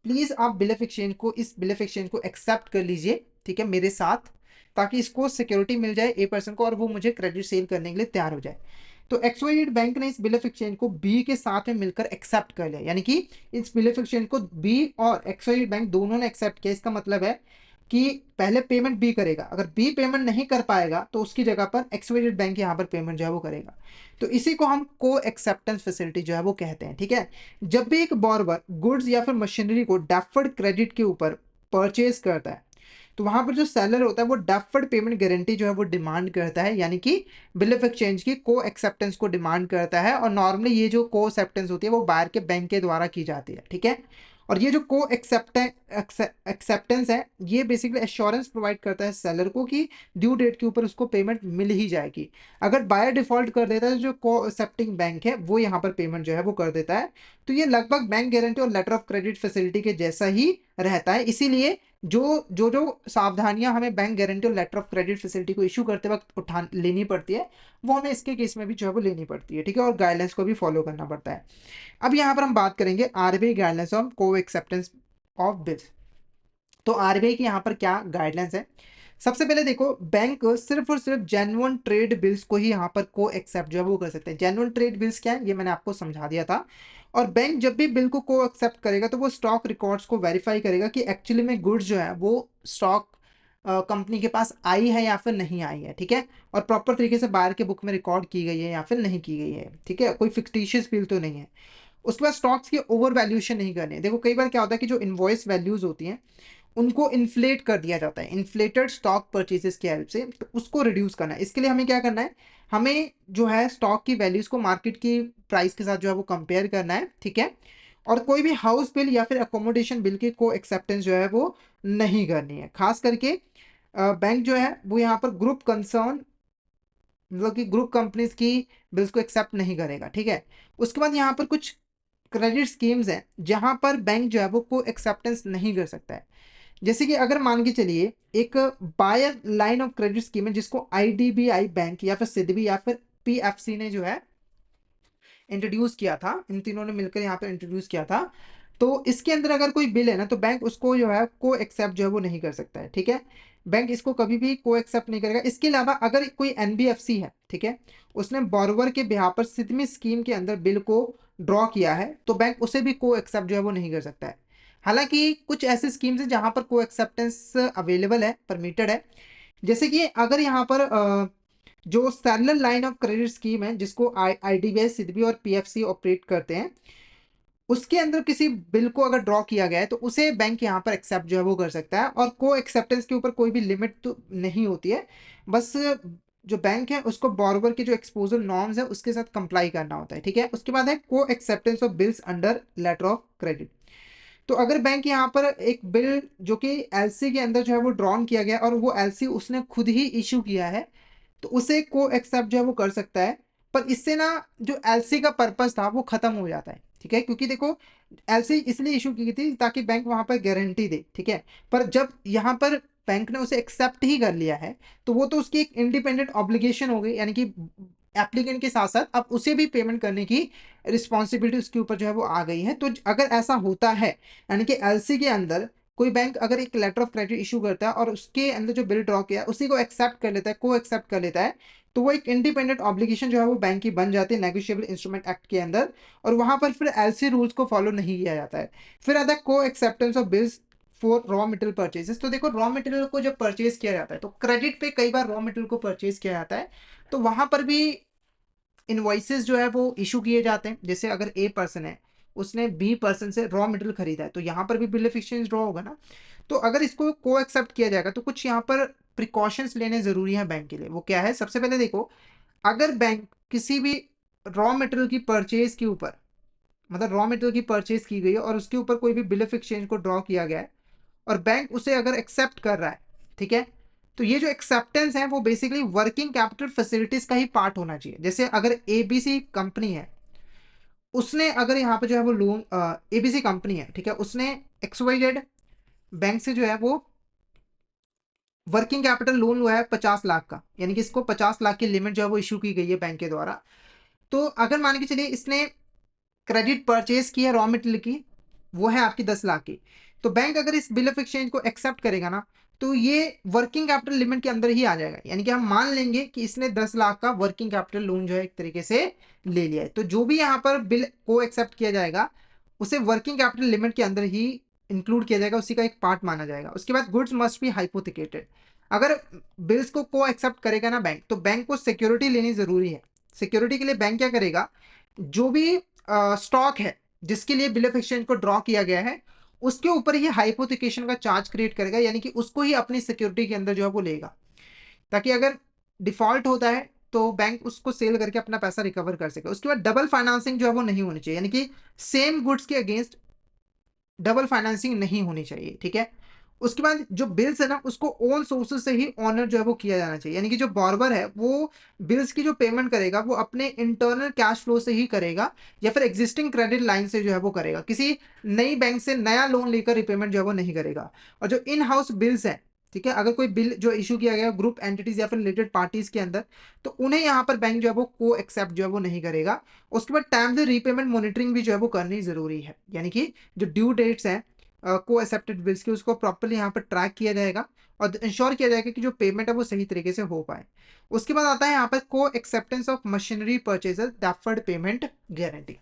प्लीज आप बिल ऑफ एक्सचेंज को, इस बिल ऑफ एक्सचेंज को एक्सेप्ट कर लीजिए, ठीक है, मेरे साथ, ताकि इसको सिक्योरिटी मिल जाए ए पर्सन को और वो मुझे क्रेडिट सेल करने के लिए तैयार हो जाए। तो एक्सवाइजेड बैंक ने इस बिल ऑफ एक्सचेंज को बी के साथ में मिलकर एक्सेप्ट कर लिया, यानी कि इस बिल ऑफ एक्सचेंज को बी और एक्सवाइजेड बैंक दोनों ने एक्सेप्ट किया। इसका मतलब है कि पहले पेमेंट बी करेगा, अगर बी पेमेंट नहीं कर पाएगा तो उसकी जगह पर एक्सवाइजेड बैंक यहाँ पर पेमेंट जो है वो करेगा। तो इसी को हम को एक्सेप्टेंस फैसिलिटी जो है वो कहते हैं। ठीक है, जब भी एक बॉर्बर गुड्स या फिर मशीनरी को डेफर्ड क्रेडिट के ऊपर परचेज करता है तो वहां पर जो सेलर होता है वो डेफर्ड पेमेंट गारंटी जो है वो डिमांड करता है, यानी कि बिल ऑफ एक्सचेंज की को एक्सेप्टेंस को डिमांड करता है। और नॉर्मली ये जो को एक्सेप्टेंस होती है वो बाहर के बैंक के द्वारा की जाती है। ठीक है, और ये जो को एक्सेप्टेंस है ये बेसिकली एश्योरेंस प्रोवाइड करता है सेलर को कि ड्यू डेट के ऊपर उसको पेमेंट मिल ही जाएगी। अगर बायर डिफॉल्ट कर देता है, जो को एक्सेप्टिंग बैंक है वो यहाँ पर पेमेंट जो है वो कर देता है। तो ये लगभग बैंक गारंटी और लेटर ऑफ क्रेडिट फैसिलिटी के जैसा ही रहता है। इसीलिए जो सावधानियां हमें बैंक गारंटी और लेटर ऑफ क्रेडिट फैसिलिटी को इशू करते वक्त लेनी पड़ती है, वो हमें इसके केस में भी जो है वो लेनी पड़ती है। ठीक है, और गाइडलाइंस को भी फॉलो करना पड़ता है। अब यहाँ पर हम बात करेंगे आरबीआई गाइडलाइंस ऑन को एक्सेप्टेंस ऑफ बिल्स। तो आरबीआई की यहाँ पर क्या गाइडलाइंस है? सबसे पहले देखो, बैंक सिर्फ और सिर्फ जेन्युइन ट्रेड बिल्स को ही यहाँ पर को एक्सेप्ट जो है वो कर सकते हैं। जेन्युइन ट्रेड बिल्स क्या है ये मैंने आपको समझा दिया था। और बैंक जब भी बिल को एक्सेप्ट करेगा तो वो स्टॉक रिकॉर्ड्स को वेरीफाई करेगा कि एक्चुअली में गुड्स जो है वो स्टॉक कंपनी के पास आई है या फिर नहीं आई है। ठीक है, और प्रॉपर तरीके से बाहर के बुक में रिकॉर्ड की गई है या फिर नहीं की गई है। ठीक है, कोई फिक्टिशियस बिल तो नहीं है। उसके बाद स्टॉक्स की ओवर वैल्यूएशन नहीं करनी है। देखो कई बार क्या होता है कि जो इनवॉइस वैल्यूज होती हैं उनको इन्फ्लेट कर दिया जाता है, इन्फ्लेटेड स्टॉक परचेजेस की हेल्प से। तो उसको रिड्यूस करना है, इसके लिए हमें क्या करना है, हमें जो है स्टॉक की वैल्यूज को मार्केट की प्राइस के साथ जो है वो कंपेयर करना है। ठीक है, और कोई भी हाउस बिल या फिर अकोमोडेशन बिल की को एक्सेप्टेंस जो है वो नहीं करनी है। खास करके बैंक जो है वो यहाँ पर ग्रुप कंसर्न, मतलब कि ग्रुप कंपनीज की बिल्स को एक्सेप्ट नहीं करेगा। ठीक है, उसके बाद यहाँ पर कुछ क्रेडिट स्कीम्स हैं जहां पर बैंक जो है वो को एक्सेप्टेंस नहीं कर सकता है। जैसे कि अगर मान के चलिए एक buyer line of credit scheme है जिसको आईडीबीआई बैंक या फिर सिडबी या फिर पीएफसी ने जो है इंट्रोड्यूस किया था, इन तीनों ने मिलकर यहाँ पर इंट्रोड्यूस किया था। तो इसके अंदर अगर कोई बिल है ना तो बैंक उसको जो है को एक्सेप्ट जो है वो नहीं कर सकता है। ठीक है, बैंक इसको कभी भी को एक्सेप्ट नहीं करेगा। इसके अलावा अगर कोई एनबीएफसी है, ठीक है, उसने बोरोवर के बिहाफ पर सिडमी स्कीम के अंदर बिल को ड्रॉ किया है तो बैंक उसे भी को एक्सेप्ट जो है वो नहीं कर सकता है। हालांकि कुछ ऐसे स्कीम्स हैं जहां पर को एक्सेप्टेंस अवेलेबल है, परमिटेड है। जैसे कि अगर यहाँ पर जो Saylor line of credit scheme है जिसको आईडीबीआई सिडबी और पीएफसी ऑपरेट करते हैं, उसके अंदर किसी बिल को अगर ड्रॉ किया गया है तो उसे बैंक यहाँ पर एक्सेप्ट जो है वो कर सकता है। और को एक्सेप्टेंस के ऊपर कोई भी लिमिट तो नहीं होती है, बस जो बैंक है उसको बॉर्रोवर के जो एक्सपोजर नॉर्म्स है उसके साथ कंप्लाई करना होता है। ठीक है, उसके बाद है को acceptance of bills under letter of credit. तो अगर बैंक यहाँ पर एक बिल जो कि एलसी के अंदर जो है वो ड्रॉन किया गया और वो एलसी उसने खुद ही इशू किया है तो उसे को एक्सेप्ट जो है वो कर सकता है। पर इससे ना जो एलसी का पर्पस था वो खत्म हो जाता है। ठीक है, क्योंकि देखो एलसी इसलिए इशू की गई थी ताकि बैंक वहां पर गारंटी दे। ठीक है, पर जब यहाँ पर बैंक ने उसे एक्सेप्ट ही कर लिया है तो वो तो उसकी एक इंडिपेंडेंट ऑब्लिगेशन हो गई, यानी कि एप्लीकेंट के साथ साथ अब उसे भी पेमेंट करने की रिस्पॉन्सिबिलिटी उसके ऊपर जो है वो आ गई है। तो अगर ऐसा होता है, यानी कि एलसी के अंदर कोई बैंक अगर एक लेटर ऑफ क्रेडिट इशू करता है और उसके अंदर जो बिल ड्रॉ किया है उसी को एक्सेप्ट कर लेता है, को एक्सेप्ट कर लेता है, तो वो एक इंडिपेंडेंट ऑब्लिगेशन जो है वो बैंक की बन जाती है नेगोशिएबल इंस्ट्रूमेंट एक्ट के अंदर। और वहां पर फिर एलसी रूल्स को फॉलो नहीं किया जाता है। फिर आता है को acceptance of bills for raw material purchases. तो देखो रॉ मटेरियल को जब परचेज किया जाता है तो क्रेडिट पे कई बार रॉ मटेरियल को परचेज किया जाता है, तो वहां पर भी इनवॉइसेस जो है वो इशू किए जाते हैं। जैसे अगर ए पर्सन है उसने बी पर्सन से रॉ मटेरियल खरीदा है तो यहाँ पर भी बिल ऑफ एक्सचेंज ड्रॉ होगा ना। तो अगर इसको को एक्सेप्ट किया जाएगा तो कुछ यहाँ पर प्रिकॉशंस लेने जरूरी है बैंक के लिए। वो क्या है, सबसे पहले देखो, अगर बैंक किसी भी रॉ मटेरियल की परचेज के ऊपर, मतलब रॉ मटेरियल की परचेज की गई है और उसके ऊपर कोई भी बिल ऑफ एक्सचेंज को ड्रॉ किया गया है और बैंक उसे अगर एक्सेप्ट कर रहा है, ठीक है, तो ये जो एक्सेप्टेंस है वो बेसिकली वर्किंग कैपिटल फैसिलिटीज का ही पार्ट होना चाहिए। जैसे अगर एबीसी कंपनी है, उसने अगर यहाँ पे जो है वो लोन, एबीसी कंपनी है, ठीक है, उसने एक्सवाइजेड बैंक से जो है वो वर्किंग कैपिटल लोन हुआ है 50 लाख का, यानी कि इसको 50 लाख की लिमिट जो है वो इशू की गई है बैंक के द्वारा। तो अगर मान के चलिए इसने क्रेडिट परचेज की है रॉ मटेरियल की, वो है आपकी 10 लाख की, तो बैंक अगर इस बिल ऑफ एक्सचेंज को एक्सेप्ट करेगा ना, तो ये वर्किंग कैपिटल लिमिट के अंदर ही आ जाएगा। यानी कि हम मान लेंगे कि इसने 10 लाख का वर्किंग कैपिटल लोन जो है एक तरीके से ले लिया है, तो जो भी यहाँ पर बिल को एक्सेप्ट किया जाएगा उसे वर्किंग कैपिटल लिमिट के अंदर ही इंक्लूड किया जाएगा, उसी का एक पार्ट माना जाएगा। उसके बाद गुड्स मस्ट बी हाइपोथिकेटेड। अगर बिल्स को एक्सेप्ट करेगा ना बैंक, तो बैंक को सिक्योरिटी लेनी जरूरी है। सिक्योरिटी के लिए बैंक क्या करेगा, जो भी स्टॉक है जिसके लिए बिल ऑफ एक्सचेंज को ड्रॉ किया गया है, उसके ऊपर ही हाइपोथिकेशन का चार्ज क्रिएट करेगा, यानी कि उसको ही अपनी सिक्योरिटी के अंदर जो है वो लेगा, ताकि अगर डिफॉल्ट होता है तो बैंक उसको सेल करके अपना पैसा रिकवर कर सके। उसके बाद डबल फाइनेंसिंग जो है वो नहीं होनी चाहिए, यानी कि सेम गुड्स के अगेंस्ट डबल फाइनेंसिंग नहीं होनी चाहिए, ठीक है। उसके बाद जो बिल्स है ना, उसको ओन सोर्सेज से ही ऑनर जो है वो किया जाना चाहिए, यानी कि जो बॉर्बर है वो बिल्स की जो पेमेंट करेगा वो अपने इंटरनल कैश फ्लो से ही करेगा, या फिर एग्जिस्टिंग क्रेडिट लाइन से जो है वो करेगा, किसी नई बैंक से नया लोन लेकर रिपेमेंट जो है वो नहीं करेगा। और जो इन हाउस बिल्स है, ठीक है, अगर कोई बिल जो इशू किया गया ग्रुप एंटिटीज या फिर रिलेटेड पार्टीज के अंदर, तो उन्हें यहाँ पर बैंक जो है वो को एक्सेप्ट जो है वो नहीं करेगा। उसके बाद टाइमली रीपेमेंट मॉनिटरिंग भी जो है वो करनी जरूरी है, यानी कि जो ड्यू डेट्स हैं को एक्सेप्टेड बिल्स की, उसको प्रॉपर्ली यहाँ पर ट्रैक किया जाएगा और इंश्योर किया जाएगा कि जो पेमेंट है वो सही तरीके से हो पाए। उसके बाद आता है यहाँ पर को acceptance of machinery purchases deferred payment guarantee.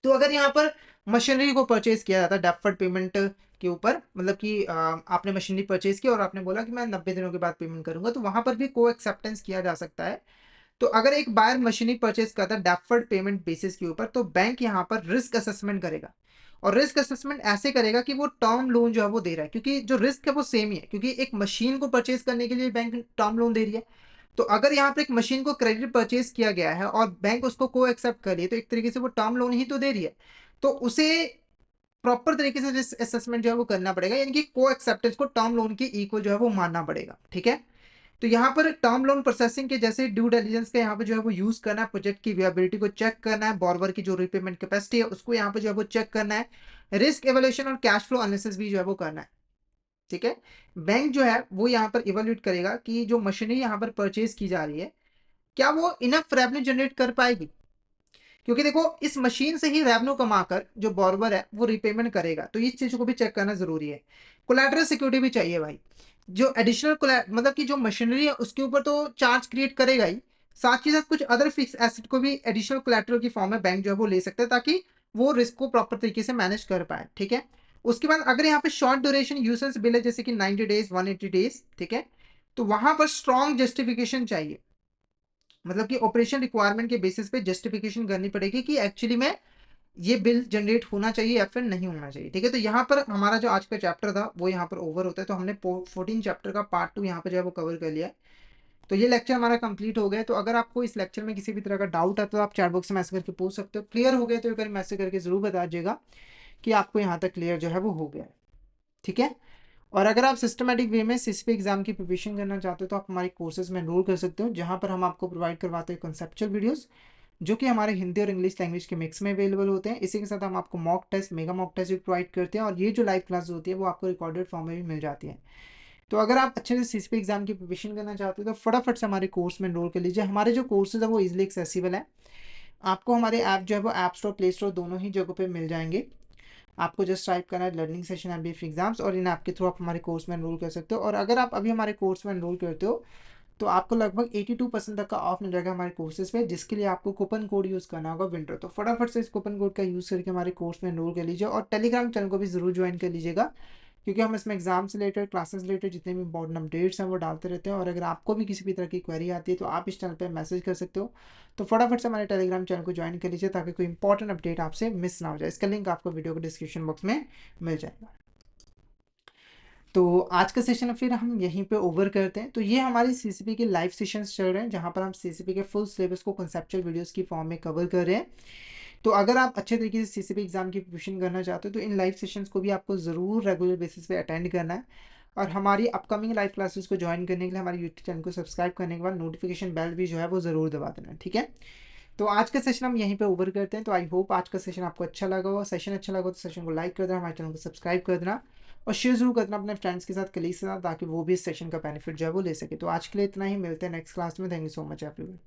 तो अगर यहाँ पर मशीनरी को परचेज किया जाता है डेफर्ड पेमेंट के ऊपर, मतलब कि आपने मशीनरी परचेज की और आपने बोला कि मैं 90 दिनों के बाद पेमेंट करूंगा, तो वहां पर भी को एक्सेप्टेंस किया जा सकता है। तो अगर एक बायर मशीनरी परचेज करता है डेफर्ड पेमेंट बेसिस के ऊपर, तो बैंक यहाँ पर रिस्क असेसमेंट करेगा, और रिस्क असेसमेंट ऐसे करेगा कि वो टर्म लोन जो है वो दे रहा है, क्योंकि जो रिस्क है वो सेम ही है, क्योंकि एक मशीन को परचेज करने के लिए बैंक टर्म लोन दे रही है। तो अगर यहाँ पर एक मशीन को क्रेडिट परचेज किया गया है और बैंक उसको को एक्सेप्ट कर रही है, तो एक तरीके से वो टर्म लोन ही तो दे रही है, तो उसे प्रॉपर तरीके से रिस्क असेसमेंट जो है वो करना पड़ेगा, यानी कि को एक्सेप्टेंस को टर्म लोन के इक्वल जो है वो मानना पड़ेगा, ठीक है। तो यहाँ पर टर्म लोन प्रोसेसिंग के जैसे ड्यू डिलिजेंस का यहाँ पे जो है वो यूज करना है, प्रोजेक्ट की विएबिलिटी को चेक करना है, बॉर्वर की जो रिपेमेंट कैपेसिटी है उसको यहाँ पे जो है वो चेक करना है, रिस्क एवेल्यूशन और कैश फ्लो एनालिसिस भी जो है वो करना है, ठीक है। बैंक जो है वो यहाँ पर इवेल्यूएट करेगा कि जो मशीनरी यहाँ पर परचेज की जा रही है, क्या वो इनफ रेवेन्यू जनरेट कर पाएगी, क्योंकि देखो इस मशीन से ही रेवेन्यू कमाकर जो बॉर्बर है वो रिपेमेंट करेगा, तो इस चीज को भी चेक करना जरूरी है। कोलैटरल सिक्योरिटी भी चाहिए भाई, जो एडिशनल मतलब कि जो मशीनरी है उसके ऊपर तो चार्ज क्रिएट करेगा ही, साथ ही साथ कुछ अदर फिक्स एसेट को भी एडिशनल कोलैटरल की फॉर्म में बैंक जो है वो ले सकता है, ताकि वो रिस्क को प्रॉपर तरीके से मैनेज कर पाए, ठीक है। उसके बाद अगर यहाँ पे शॉर्ट ड्यूरेशन यूसेज बिल है, जैसे कि 90 डेज 180 डेज, ठीक है, तो वहां पर स्ट्रॉन्ग जस्टिफिकेशन चाहिए, मतलब कि ऑपरेशन रिक्वायरमेंट के बेसिस पे जस्टिफिकेशन करनी पड़ेगी कि एक्चुअली में ये बिल जनरेट होना चाहिए या फिर नहीं होना चाहिए, ठीक है। तो यहाँ पर हमारा जो आज का चैप्टर था वो यहाँ पर ओवर होता है, तो हमने 14 चैप्टर का पार्ट 2 यहाँ पर जो है वो कवर कर लिया है। तो ये लेक्चर हमारा कंप्लीट हो गया। तो अगर आपको इस लेक्चर में किसी भी तरह का डाउट है तो आप चैट बॉक्स में मैसेज करके पूछ सकते हो। क्लियर हो गया तो एक बार मैसेज करके जरूर बता दीजिएगा कि आपको यहाँ तक क्लियर जो है वो हो गया है, ठीक है। और अगर आप सिस्टमेटिक वे में सीसीपी एग्जाम की प्रिपरेशन करना चाहते हो तो आप हमारे कोर्सेज में एनरोल कर सकते हो, जहाँ पर हम आपको प्रोवाइड करवाते हैं कंसेप्चुअल वीडियोस जो कि हमारे हिंदी और इंग्लिश लैंग्वेज के मिक्स में अवेलेबल होते हैं। इसी के साथ हम आपको mock test, mega mock test भी प्रोवाइड करते हैं, और ये जो लाइव क्लास होती है वो आपको रिकॉर्डेड फॉर्म में भी मिल जाती है। तो अगर आप अच्छे से सीसीपी एग्जाम की प्रिपरेशन करना चाहते हो तो फटाफट से हमारे कोर्स में एनरोल कर लीजिए। हमारे जो कोर्सेज है वो इजिली एक्सेसिबल है, आपको हमारे ऐप जो है वो ऐप स्टोर, प्ले स्टोर दोनों ही जगहों पे मिल जाएंगे। आपको जस्ट टाइप करना है लर्निंग सेशन एमबीए एग्जाम्स, और इन ऐप के थ्रू आप हमारे कोर्स में एनरोल कर सकते हो। और अगर आप अभी हमारे कोर्स में एनरोल करते हो तो आपको लगभग 82% तक का ऑफ मिल जाएगा हमारे कोर्सेज पे, जिसके लिए आपको कूपन कोड यूज़ करना होगा विंटर। तो फटाफट से इस कूपन कोड का यूज़ करके हमारे कोर्स में एनरोल कर लीजिए, और टेलीग्राम चैनल को भी जरूर ज्वाइन कर लीजिएगा, क्योंकि हम इसमें एग्जाम से रिलेटेड, क्लासेस रिलेटेड जितने भी इंपॉर्टेंट अपडेट्स हैं वो डालते रहते हैं। और अगर आपको भी किसी भी तरह की क्वेरी आती है तो आप इस चैनल पर मैसेज कर सकते हो। तो फटाफट से हमारे टेलीग्राम चैनल को ज्वाइन कर लीजिए ताकि कोई इंपॉर्टेंट अपडेट आपसे मिस ना हो जाए। इसका लिंक आपको वीडियो के डिस्क्रिप्शन बॉक्स में मिल जाएगा। तो आज का सेशन फिर हम यहीं पे ओवर करते हैं। तो ये हमारी सीसीपी के लाइव सेशंस चल रहे हैं, जहाँ पर हम सीसीपी के फुल सिलेबस को कंसेप्चुअल वीडियोस की फॉर्म में कवर कर रहे हैं। तो अगर आप अच्छे तरीके से सीसीपी एग्जाम की प्रिपरेशन करना चाहते हो तो इन लाइव सेशंस को भी आपको ज़रूर रेगुलर बेसिस पे अटेंड करना है। और हमारी अपकमिंग लाइव क्लासेस को ज्वाइन करने के लिए हमारे यूट्यूब चैनल को सब्सक्राइब करने के बाद नोटिफिकेशन बेल भी जो है वो ज़रूर दबा देना, ठीक है। तो आज का सेशन हम यहीं पे ओवर करते हैं। तो आई होप आज का सेशन आपको अच्छा लगा हो। सेशन अच्छा लगा हो तो सेशन को लाइक कर देना, हमारे चैनल को सब्सक्राइब कर देना और शेयर जरूर करना अपने फ्रेंड्स के साथ, कलीग के साथ, ताकि वो भी इस सेशन का बेनिफिट जो है वो ले सके। तो आज के लिए इतना ही, मिलते हैं नेक्स्ट क्लास में। Thank you so much everyone.